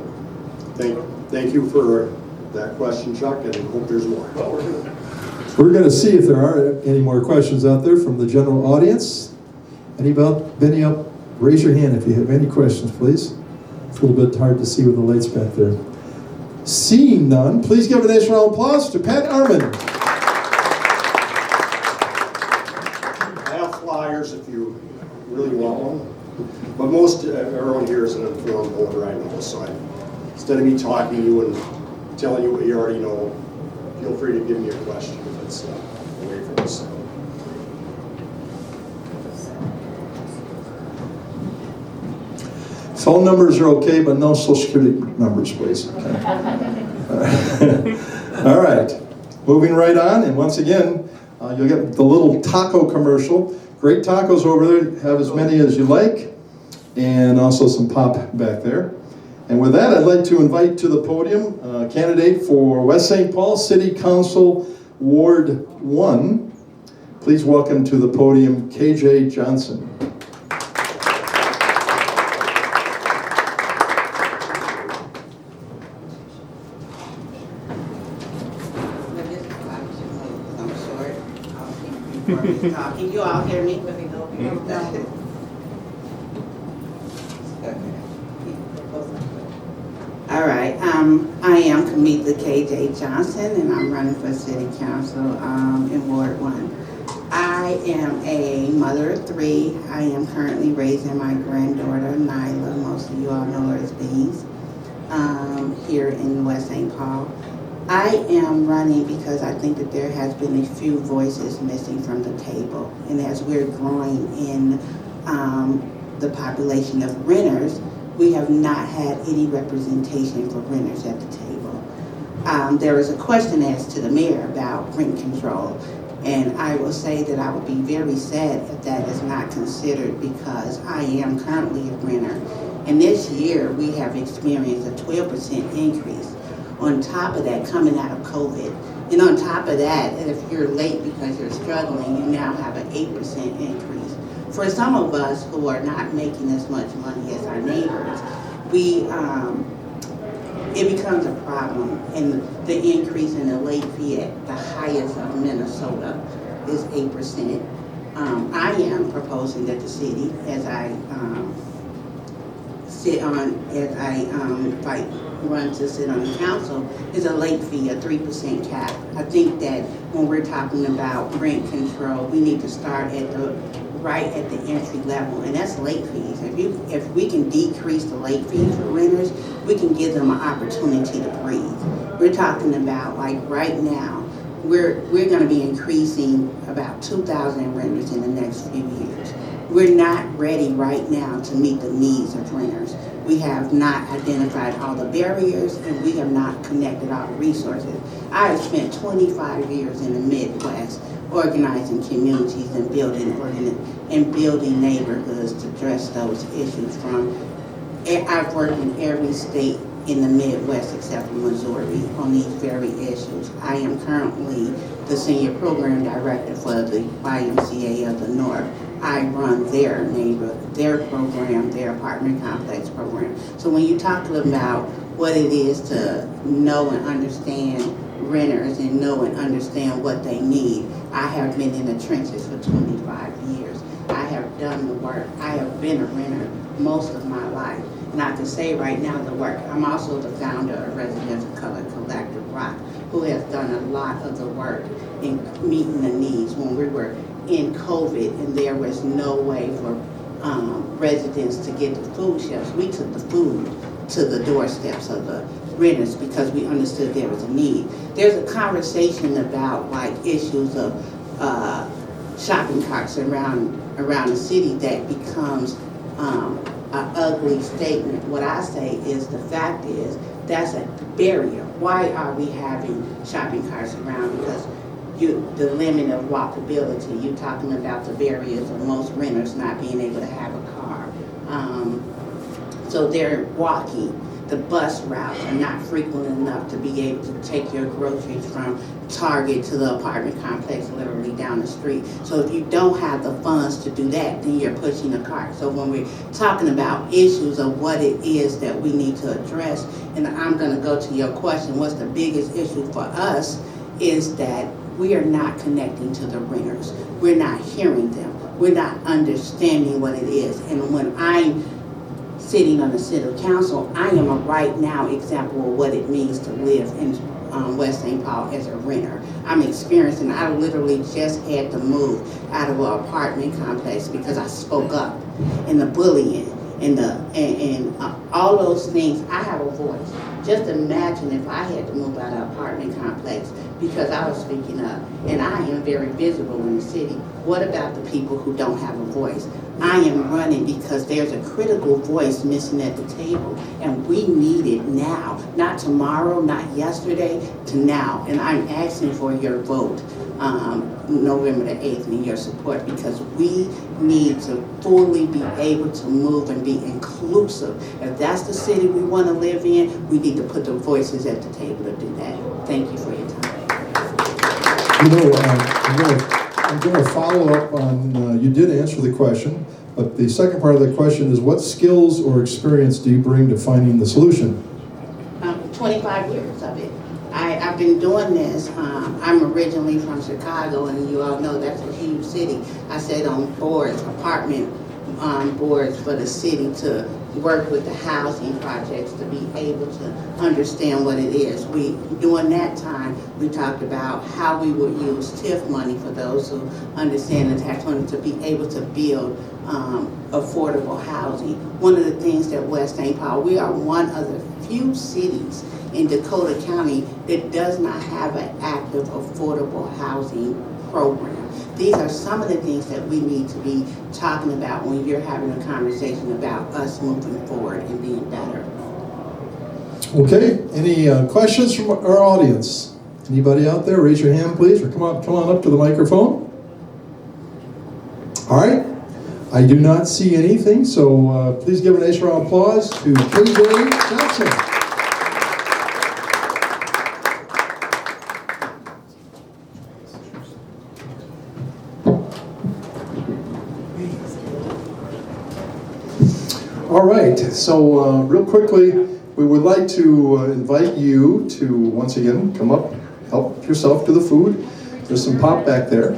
thank you for that question, Chuck, and I hope there's more. We're going to see if there are any more questions out there from the general audience. Anybody up? Raise your hand if you have any questions, please. It's a little bit hard to see with the lights back there. Seeing none, please give a nice round of applause to Pat Arman. I have flyers if you really want one, but most everyone here is an informed voter, I know, so instead of me talking to you and telling you what you already know, feel free to give me a question if it's away from us. Phone numbers are okay, but no social security numbers, please. Okay. All right, moving right on, and once again, you'll get the little taco commercial. Great tacos over there, have as many as you like, and also some pop back there. And with that, I'd like to invite to the podium a candidate for West St. Paul City Council Ward 1. Please welcome to the podium KJ Johnson. Can you all hear me? All right. I am Kamika KJ Johnson, and I'm running for City Council in Ward 1. I am a mother of 3. I am currently raising my granddaughter, Nyla. Most of you all know her as Beans, here in West St. Paul. I am running because I think that there has been a few voices missing from the table. And as we're growing in the population of renters, we have not had any representation for renters at the table. There was a question asked to the mayor about rent control. And I will say that I would be very sad if that is not considered, because I am currently a renter. And this year we have experienced a 12% increase. On top of that, coming out of COVID. And on top of that, if you're late because you're struggling, you now have an 8% increase. For some of us who are not making as much money as our neighbors, it becomes a problem. And the increase in the late fee at the highest of Minnesota is 8%. I am proposing that the city, as I run to sit on the council, is a late fee, a 3% cap. I think that when we're talking about rent control, we need to start right at the entry level, and that's late fees. If we can decrease the late fees for renters, we can give them an opportunity to breathe. We're talking about, like right now, we're going to be increasing about 2,000 renters in the next few years. We're not ready right now to meet the needs of renters. We have not identified all the barriers, and we have not connected all the resources. I have spent 25 years in the Midwest organizing communities and building neighborhoods to address those issues. I've worked in every state in the Midwest except for Missouri on these very issues. I am currently the senior program director for the YMCA of the North. I run their program, their apartment complex program. So when you talk about what it is to know and understand renters and know and understand what they need, I have been in the trenches for 25 years. I have done the work. I have been a renter most of my life. Not to say right now the work. I'm also the founder of Residential Color Collective Rock, who has done a lot of the work in meeting the needs when we were in COVID and there was no way for residents to get the food shelves. We took the food to the doorsteps of the renters because we understood there was a need. There's a conversation about like issues of shopping carts around the city that becomes an ugly statement. What I say is the fact is that's a barrier. Why are we having shopping carts around? Because the limit of walkability, you're talking about the barriers of most renters not being able to have a car. So they're walking. the bus routes are not frequent enough to be able to take your groceries from Target to the apartment complex literally down the street. So if you don't have the funds to do that, then you're pushing a cart. So when we're talking about issues of what it is that we need to address, and I'm going to go to your question, what's the biggest issue for us is that we are not connecting to the renters. We're not hearing them. We're not understanding what it is. And when I'm sitting on the city council, I am a right now example of what it means to live in West St. Paul as a renter. I'm experiencing, I literally just had to move out of an apartment complex because I spoke up, and the bullying and all those things. I have a voice. Just imagine if I had to move out of an apartment complex because I was speaking up, and I am very visible in the city. What about the people who don't have a voice? I am running because there's a critical voice missing at the table, and we need it now, not tomorrow, not yesterday, to now. And I'm asking for your vote November the 8th and your support, because we need to fully be able to move and be inclusive. If that's the city we want to live in, we need to put the voices at the table to do that. Thank you for your time. You know, I'm going to follow up on, you did answer the question, but the second part of the question is, what skills or experience do you bring to finding the solution? 25 years of it. I've been doing this. I'm originally from Chicago, and you all know that's a huge city. I sat on boards, apartment boards for the city to work with the housing projects to be able to understand what it is. During that time, we talked about how we would use TIF money, for those who understand the tax money, to be able to build affordable housing. One of the things that West St. Paul, we are one of the few cities in Dakota County that does not have an active affordable housing program. These are some of the things that we need to be talking about when you're having a conversation about us moving forward and being better. Okay, any questions from our audience? Anybody out there, raise your hand please, or come on up to the microphone. All right, I do not see anything, so please give a nice round of applause to KJ Johnson. All right, so real quickly, we would like to invite you to, once again, come up, help yourself to the food. There's some pop back there.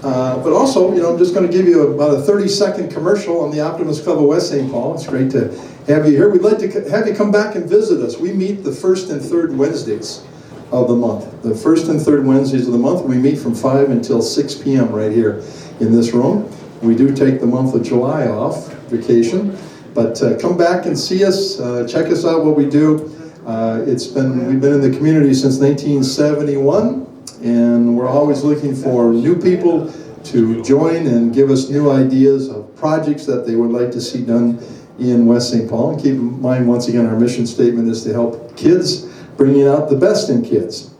But also, I'm just going to give you about a 30-second commercial on the Optimist Club of West St. Paul. It's great to have you here. We'd like to have you come back and visit us. We meet the first and third Wednesdays of the month. The first and third Wednesdays of the month, we meet from 5 until 6 p.m. right here in this room. We do take the month of July off, vacation. But come back and see us, check us out, what we do. We've been in the community since 1971, and we're always looking for new people to join and give us new ideas of projects that they would like to see done in West St. Paul. And keep in mind, once again, our mission statement is to help kids, bringing out the best in kids.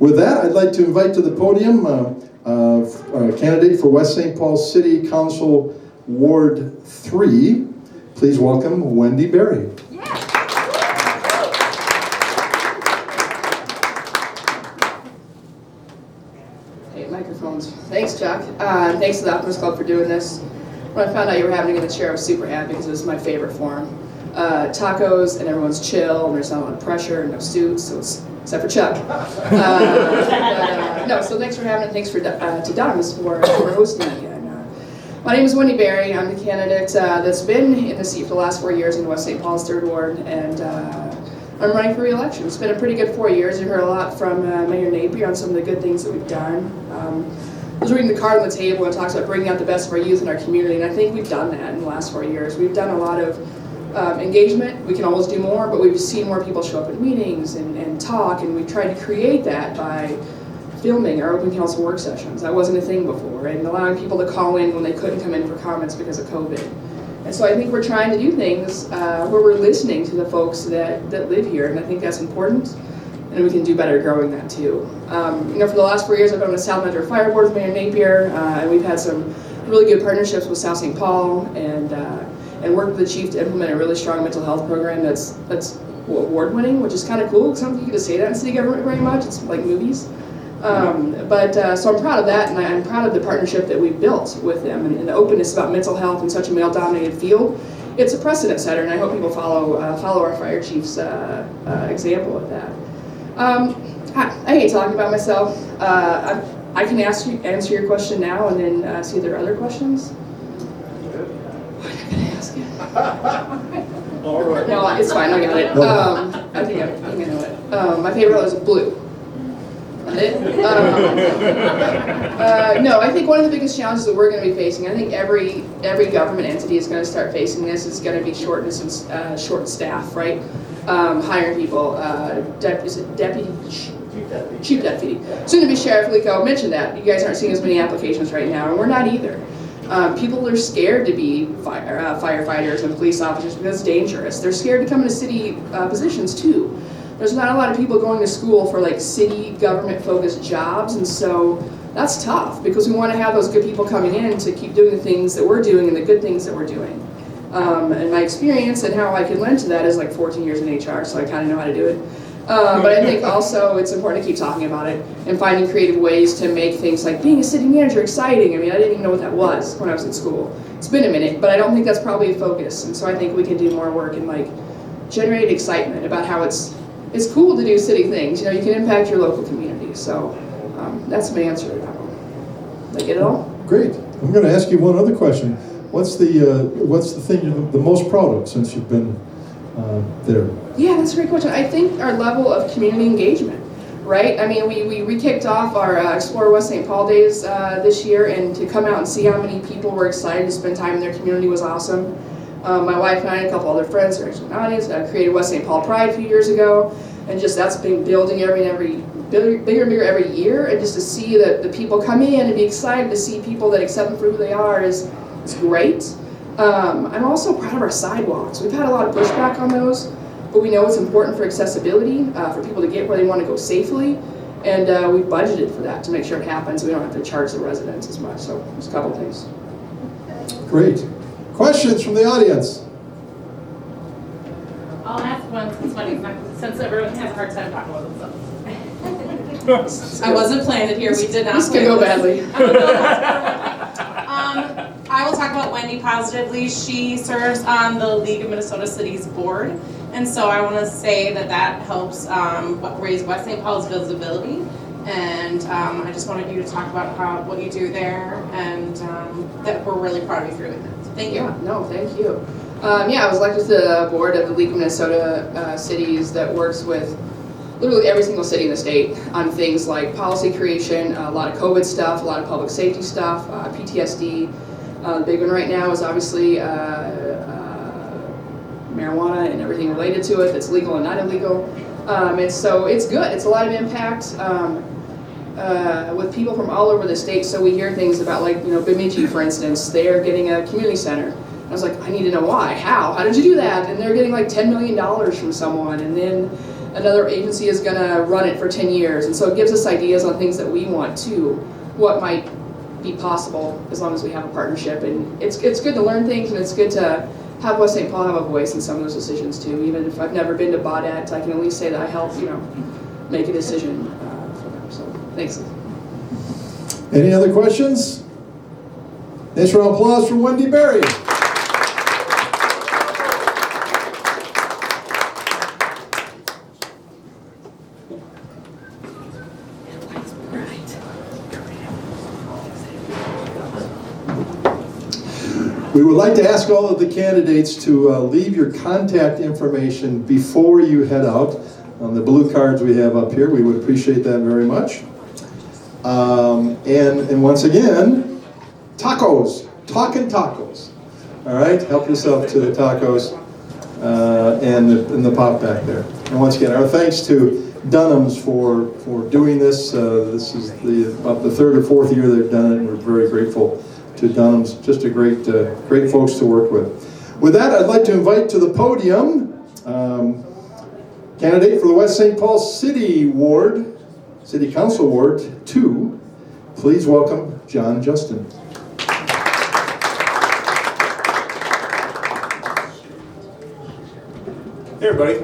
With that, I'd like to invite to the podium a candidate for West St. Paul City Council Ward 3. Please welcome Wendy Berry. Hey, microphones. Thanks, Chuck. Thanks to the Optimist Club for doing this. When I found out you were having it in the chair, I was super happy because it was my favorite forum. Tacos, and everyone's chill, and there's not a lot of pressure, and no suits, so except for Chuck. No, so thanks for having it. Thanks to Dunham for hosting it again. My name is Wendy Berry. I'm the candidate that's been in the seat for the last 4 years in West St. Paul's 3rd Ward, and I'm running for re-election. It's been a pretty good 4 years. You heard a lot from Mayor Napier on some of the good things that we've done. I was reading the card on the table, and it talks about bringing out the best of our youth in our community, and I think we've done that in the last 4 years. We've done a lot of engagement. We can always do more, but we've seen more people show up at meetings and talk, and we tried to create that by filming our open council work sessions. That wasn't a thing before, and allowing people to call in when they couldn't come in for comments because of COVID. And so I think we're trying to do things where we're listening to the folks that live here, and I think that's important, and we can do better growing that too. For the last 4 years I've been on the South Metro Fire Board with Mayor Napier, and we've had some really good partnerships with South St. Paul, and worked with the chief to implement a really strong mental health program that's award-winning, which is kind of cool, because I don't think you get to say that in city government very much. It's like movies. So I'm proud of that, and I'm proud of the partnership that we've built with them, and the openness about mental health in such a male-dominated field. It's a precedent setter, and I hope people follow our fire chief's example of that. I hate talking about myself. I can answer your question now, and then see if there are other questions. What am I going to ask you? All right. No, it's fine. I got it. I think I know it. My favorite color is blue. No, I think one of the biggest challenges that we're going to be facing, I think every government entity is going to start facing this, is going to be short staff, right? Hiring people, chief deputy. Soon to be Sheriff Lico mentioned that. You guys aren't seeing as many applications right now, and we're not either. People are scared to be firefighters and police officers because it's dangerous. They're scared to come into city positions too. There's not a lot of people going to school for like city government focused jobs, and so that's tough because we want to have those good people coming in to keep doing the things that we're doing and the good things that we're doing. And my experience and how I can lend to that is like 14 years in HR, so I kind of know how to do it. But I think also it's important to keep talking about it and finding creative ways to make things like being a city manager exciting. I mean, I didn't even know what that was when I was in school. It's been a minute, but I don't think that's probably a focus. And so I think we can do more work and like generate excitement about how it's cool to do city things. You know, you can impact your local community. So that's my answer to that one. Did I get it all? Great. I'm going to ask you one other question. What's the thing you're the most proud of since you've been there? Yeah, that's a great question. I think our level of community engagement, right? I mean, we kicked off our Explore West St. Paul Days this year, and to come out and see how many people were excited to spend time in their community was awesome. My wife and I and a couple other friends are actually in the audience created West St. Paul Pride a few years ago, and just that's been building bigger and bigger every year, and just to see that the people come in and be excited to see people that accept them for who they are is great. I'm also proud of our sidewalks. We've had a lot of pushback on those, but we know it's important for accessibility, for people to get where they want to go safely, and we've budgeted for that to make sure it happens. We don't have to charge the residents as much, so there's a couple of things. Great. Questions from the audience? I'll ask one since everyone has a hard time talking about themselves. I wasn't planted here. We did not. This could go badly. I will talk about Wendy positively. She serves on the League of Minnesota Cities board, and so I want to say that helps raise West St. Paul's visibility. And I just wanted you to talk about what you do there, and that we're really proud of you for doing that. So thank you. Yeah, no, thank you. I was elected to the board of the League of Minnesota Cities that works with literally every single city in the state on things like policy creation, a lot of COVID stuff, a lot of public safety stuff, PTSD. The big one right now is obviously marijuana and everything related to it that's legal and not illegal. And so it's good. It's a lot of impact with people from all over the state. So we hear things about, like, Bemidji, for instance, they're getting a community center. I was like, I need to know why. How did you do that? And they're getting like $10 million from someone, and then another agency is going to run it for 10 years. And so it gives us ideas on things that we want too, what might be possible as long as we have a partnership. And it's good to learn things, and it's good to have West St. Paul have a voice in some of those decisions too. Even if I've never been to Baudette, I can at least say that I helped, make a decision for them. So thanks. Any other questions? Nice round of applause for Wendy Berry. We would like to ask all of the candidates to leave your contact information before you head out on the blue cards we have up here. We would appreciate that very much. And once again, tacos, talking tacos. All right, help yourself to the tacos and the pop back there. And once again, our thanks to Dunham's for doing this. This is about the third or fourth year they've done it, and we're very grateful to Dunham's. Just a great folks to work with. With that, I'd like to invite to the podium candidate for the West St. Paul City Council Ward 2. Please welcome John Justin. Hey everybody.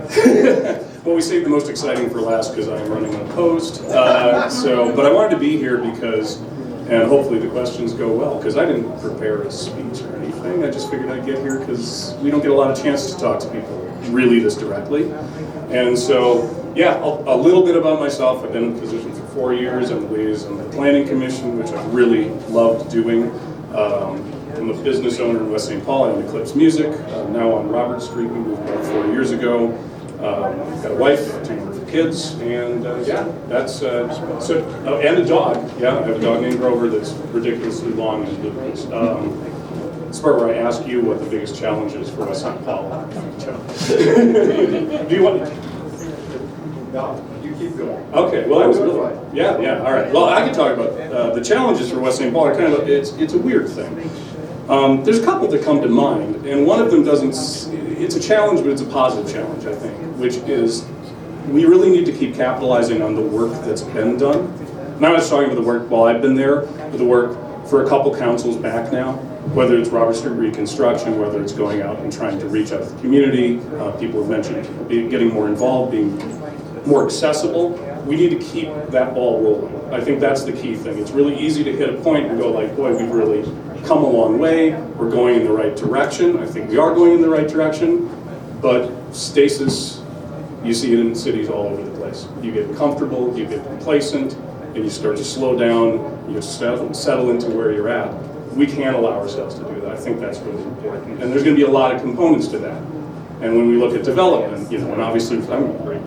Well, we saved the most exciting for last because I'm running unopposed. But I wanted to be here because, and hopefully the questions go well, because I didn't prepare a speech or anything. I just figured I'd get here because we don't get a lot of chance to talk to people really this directly. And so, yeah, a little bit about myself. I've been in the position for 4 years. I'm the liaison on the Planning Commission, which I really loved doing. I'm a business owner in West St. Paul. I own Eclipse Music. Now on Robert Street. We moved about 4 years ago. I've got a wife, 2 wonderful kids, and yeah, that's and a dog. Yeah, I have a dog named Grover that's ridiculously long and ludicrous. It's part where I ask you what the biggest challenge is for West St. Paul. Do you want? No, you keep going. Okay. Well, I was really. Yeah. All right. Well, I can talk about the challenges for West St. Paul. Are kind of it's a weird thing. There's a couple that come to mind, and one of them doesn't. It's a challenge, but it's a positive challenge, I think, which is we really need to keep capitalizing on the work that's been done. And I was talking about the work while I've been there, with the work for a couple councils back now, whether it's Robert Street reconstruction, whether it's going out and trying to reach out to the community. People have mentioned getting more involved, being more accessible. We need to keep that ball rolling. I think that's the key thing. It's really easy to hit a point and go like, boy, we've really come a long way. We're going in the right direction. I think we are going in the right direction. But stasis, you see it in cities all over the place. You get comfortable, you get complacent, and you start to slow down, you settle into where you're at. We can't allow ourselves to do that. I think that's really important. And there's going to be a lot of components to that. And when we look at development, and obviously, I'm great.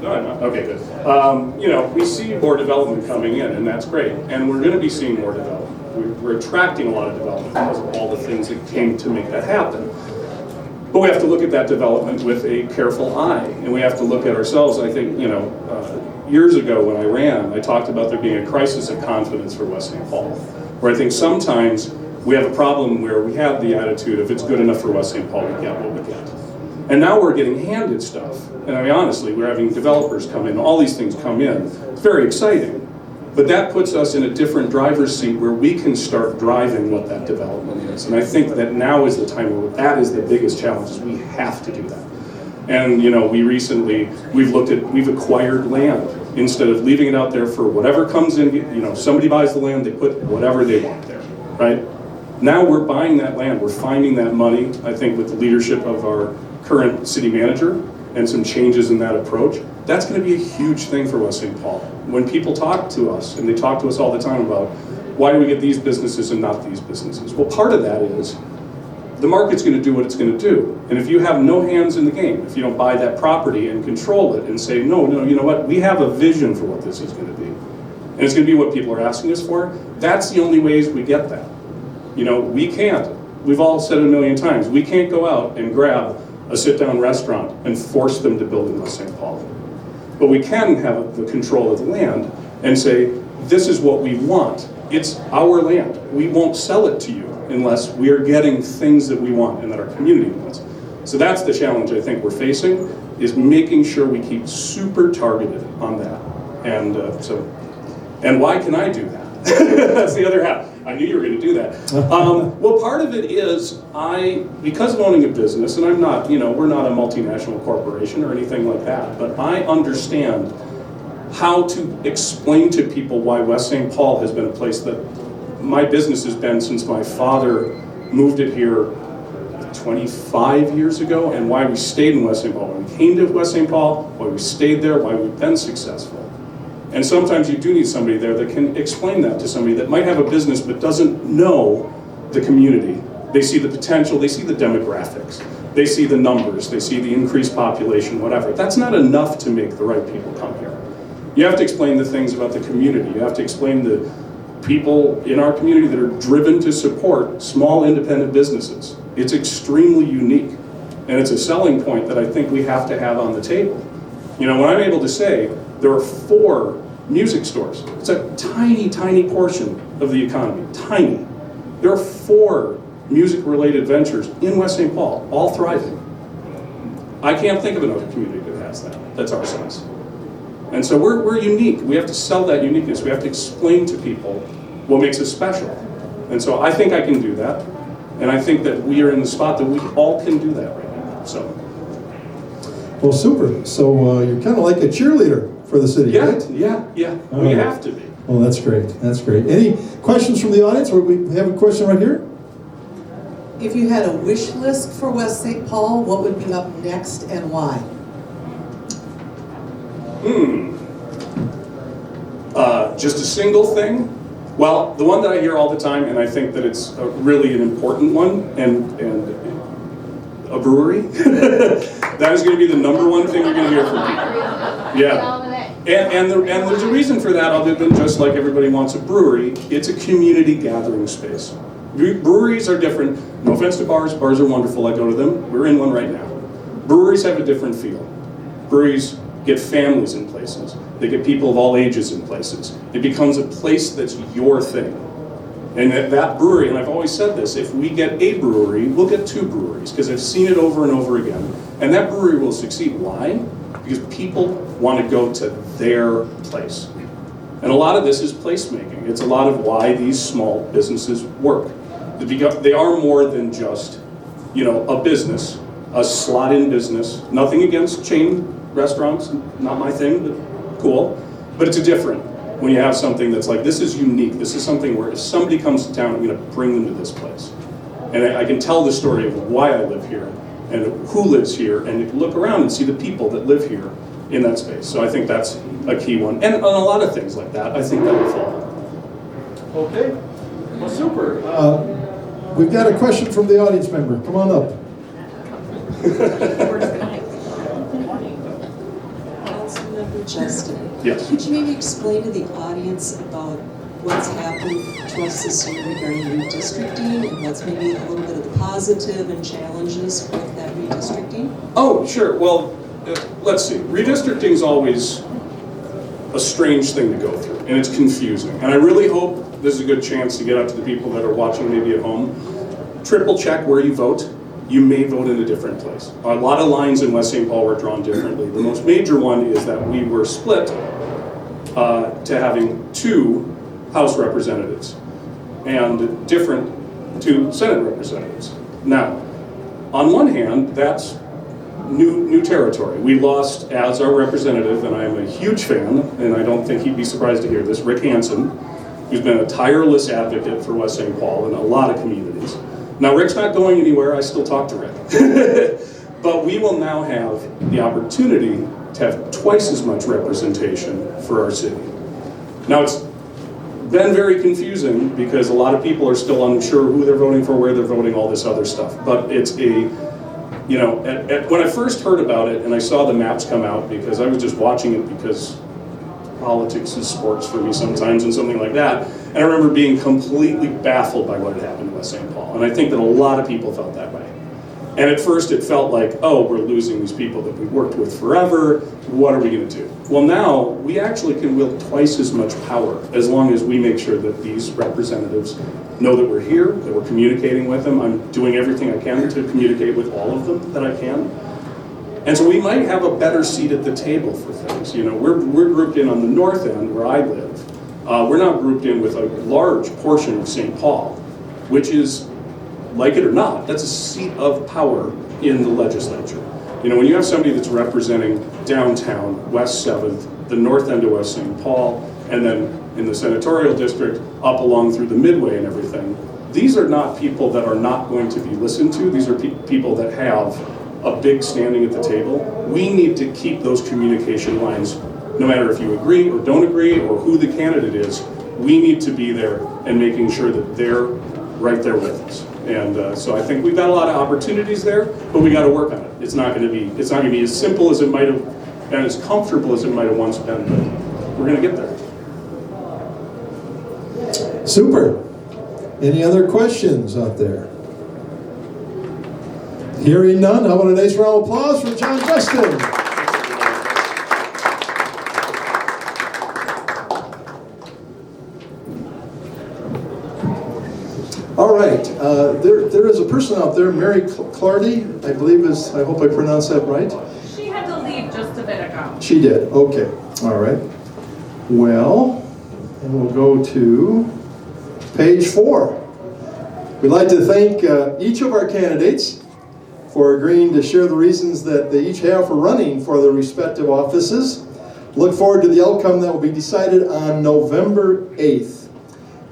No, I'm not. Okay, good. We see more development coming in, and that's great. And we're going to be seeing more development. We're attracting a lot of development because of all the things that came to make that happen. But we have to look at that development with a careful eye, and we have to look at ourselves. I think, years ago when I ran, I talked about there being a crisis of confidence for West St. Paul, where I think sometimes we have a problem where we have the attitude, if it's good enough for West St. Paul, we get what we get. And now we're getting handed stuff. And I mean, honestly, we're having developers come in, all these things come in. It's very exciting. But that puts us in a different driver's seat where we can start driving what that development is. And I think that now is the time where that is the biggest challenge, is we have to do that. And we've acquired land. Instead of leaving it out there for whatever comes in, somebody buys the land, they put whatever they want there, right? Now we're buying that land, we're finding that money, I think with the leadership of our current city manager and some changes in that approach. That's going to be a huge thing for West St. Paul. When people talk to us, and they talk to us all the time about why do we get these businesses and not these businesses? Well, part of that is the market's going to do what it's going to do. And if you have no hands in the game, if you don't buy that property and control it and say, no, you know what, we have a vision for what this is going to be. And it's going to be what people are asking us for. That's the only ways we get that. We can't. We've all said it a million times. We can't go out and grab a sit-down restaurant and force them to build in West St. Paul. But we can have the control of the land and say, this is what we want. It's our land. We won't sell it to you unless we are getting things that we want and that our community wants. So that's the challenge I think we're facing, is making sure we keep super targeted on that. And why can I do that? That's the other half. I knew you were going to do that. Well, part of it is because of owning a business, and I'm not, we're not a multinational corporation or anything like that, but I understand how to explain to people why West St. Paul has been a place that my business has been since my father moved it here 25 years ago, and why we stayed in West St. Paul. When we came to West St. Paul, why we stayed there, why we've been successful. And sometimes you do need somebody there that can explain that to somebody that might have a business but doesn't know the community. They see the potential, they see the demographics, they see the numbers, they see the increased population, whatever. That's not enough to make the right people come here. You have to explain the things about the community. You have to explain the people in our community that are driven to support small independent businesses. It's extremely unique. And it's a selling point that I think we have to have on the table. When I'm able to say, there are 4 music stores. It's a tiny, tiny portion of the economy, tiny. There are 4 music-related ventures in West St. Paul, all thriving. I can't think of another community that has that. That's our size. And so we're unique. We have to sell that uniqueness. We have to explain to people what makes us special. And so I think I can do that. And I think that we are in the spot that we all can do that right now. So Well, super. So you're kind of like a cheerleader for the city, right? Yeah. All We right. have to be. Well, that's great. That's great. Any questions from the audience? Or we have a question right here? If you had a wish list for West St. Paul, what would be up next and why? Just a single thing? Well, the one that I hear all the time, and I think that it's really an important one, and a brewery. That is going to be the number one thing you're going to hear from me. Yeah. And there's a reason for that, other than just like everybody wants a brewery. It's a community gathering space. Breweries are different. No offense to bars. Bars are wonderful. I go to them. We're in one right now. Breweries have a different feel. Breweries get families in places. They get people of all ages in places. It becomes a place that's your thing. And that brewery, and I've always said this, if we get a brewery, we'll get two breweries, because I've seen it over and over again. And that brewery will succeed. Why? Because people want to go to their place. And a lot of this is placemaking. It's a lot of why these small businesses work. They are more than just, a business, a slot-in business. Nothing against chain restaurants, not my thing, but cool. But it's different when you have something that's like, this is unique. This is something where if somebody comes to town, I'm going to bring them to this place. And I can tell the story of why I live here and who lives here, and you can look around and see the people that live here in that space. So I think that's a key one. And on a lot of things like that, I think that will fall. Okay. Well, super. We've got a question from the audience member. Come on up. Councilmember Justin. Yes. Could you maybe explain to the audience about what's happened to us this year regarding redistricting, and what's maybe a little bit of the positive and challenges with that redistricting? Oh, sure. Well, let's see. Redistricting is always a strange thing to go through, and it's confusing. And I really hope this is a good chance to get out to the people that are watching maybe at home. Triple check where you vote. You may vote in a different place. A lot of lines in West St. Paul were drawn differently. The most major one is that we were split to having 2 House representatives and different 2 Senate representatives. Now, on one hand, that's new territory. We lost as our representative, and I'm a huge fan, and I don't think he'd be surprised to hear this, Rick Hansen, who's been a tireless advocate for West St. Paul in a lot of communities. Now, Rick's not going anywhere. I still talk to Rick. But we will now have the opportunity to have twice as much representation for our city. Now, it's been very confusing because a lot of people are still unsure who they're voting for, where they're voting, all this other stuff. But it's when I first heard about it and I saw the maps come out, because I was just watching it because politics is sports for me sometimes and something like that. And I remember being completely baffled by what had happened to West St. Paul. And I think that a lot of people felt that way. And at first it felt like, oh, we're losing these people that we've worked with forever. What are we going to do? Well, now we actually can wield twice as much power as long as we make sure that these representatives know that we're here, that we're communicating with them. I'm doing everything I can to communicate with all of them that I can. And so we might have a better seat at the table for things. We're grouped in on the north end where I live. We're now grouped in with a large portion of St. Paul, which is, like it or not, that's a seat of power in the legislature. When you have somebody that's representing downtown, West 7th, the north end of West St. Paul, and then in the senatorial district, up along through the Midway and everything, these are not people that are not going to be listened to. These are people that have a big standing at the table. We need to keep those communication lines, no matter if you agree or don't agree or who the candidate is, we need to be there and making sure that they're right there with us. And so I think we've got a lot of opportunities there, but we got to work on it. It's not going to be as simple as it might have and as comfortable as it might have once been, but we're going to get there. Super. Any other questions out there? Hearing none, how about a nice round of applause for John Justin? All right, there is a person out there, Mary Clardy, I believe I hope I pronounced that right. She had to leave just a bit ago. She did, okay, all right. Well, and we'll go to page 4. We'd like to thank each of our candidates for agreeing to share the reasons that they each have for running for their respective offices. Look forward to the outcome that will be decided on November 8th.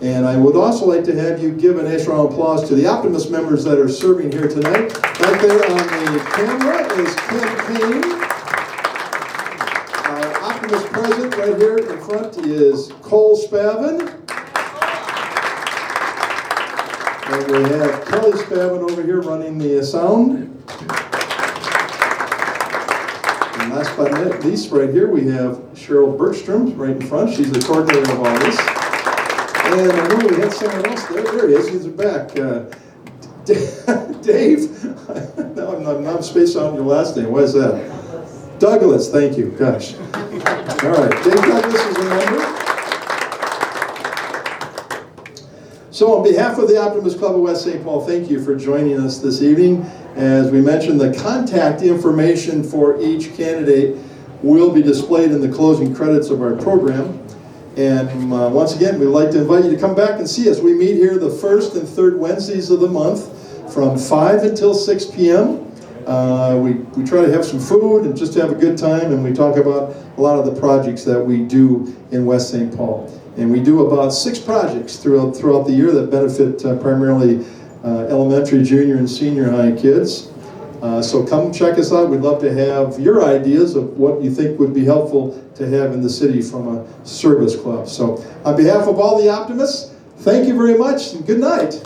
And I would also like to have you give a nice round of applause to the Optimist members that are serving here tonight. Right there on the camera is Kim Payne. Our Optimist president right here in front is Cole Spavin. And we have Kelly Spavin over here running the sound. And last but not least, right here we have Cheryl Bergstrom right in front. She's the coordinator of all this. And I know we had someone else there. There he is. He's back. Dave. Now I'm spacing on your last name. What is that? Douglas. Thank you. Gosh. All right. Dave Douglas is a member. So on behalf of the Optimist Club of West St. Paul, thank you for joining us this evening. As we mentioned, the contact information for each candidate will be displayed in the closing credits of our program. And once again, we'd like to invite you to come back and see us. We meet here the first and third Wednesdays of the month from 5 until 6 p.m. We try to have some food and just have a good time, and we talk about a lot of the projects that we do in West St. Paul. And we do about 6 projects throughout the year that benefit primarily elementary, junior, and senior high kids. So come check us out. We'd love to have your ideas of what you think would be helpful to have in the city from a service club. So on behalf of all the Optimists, thank you very much and good night.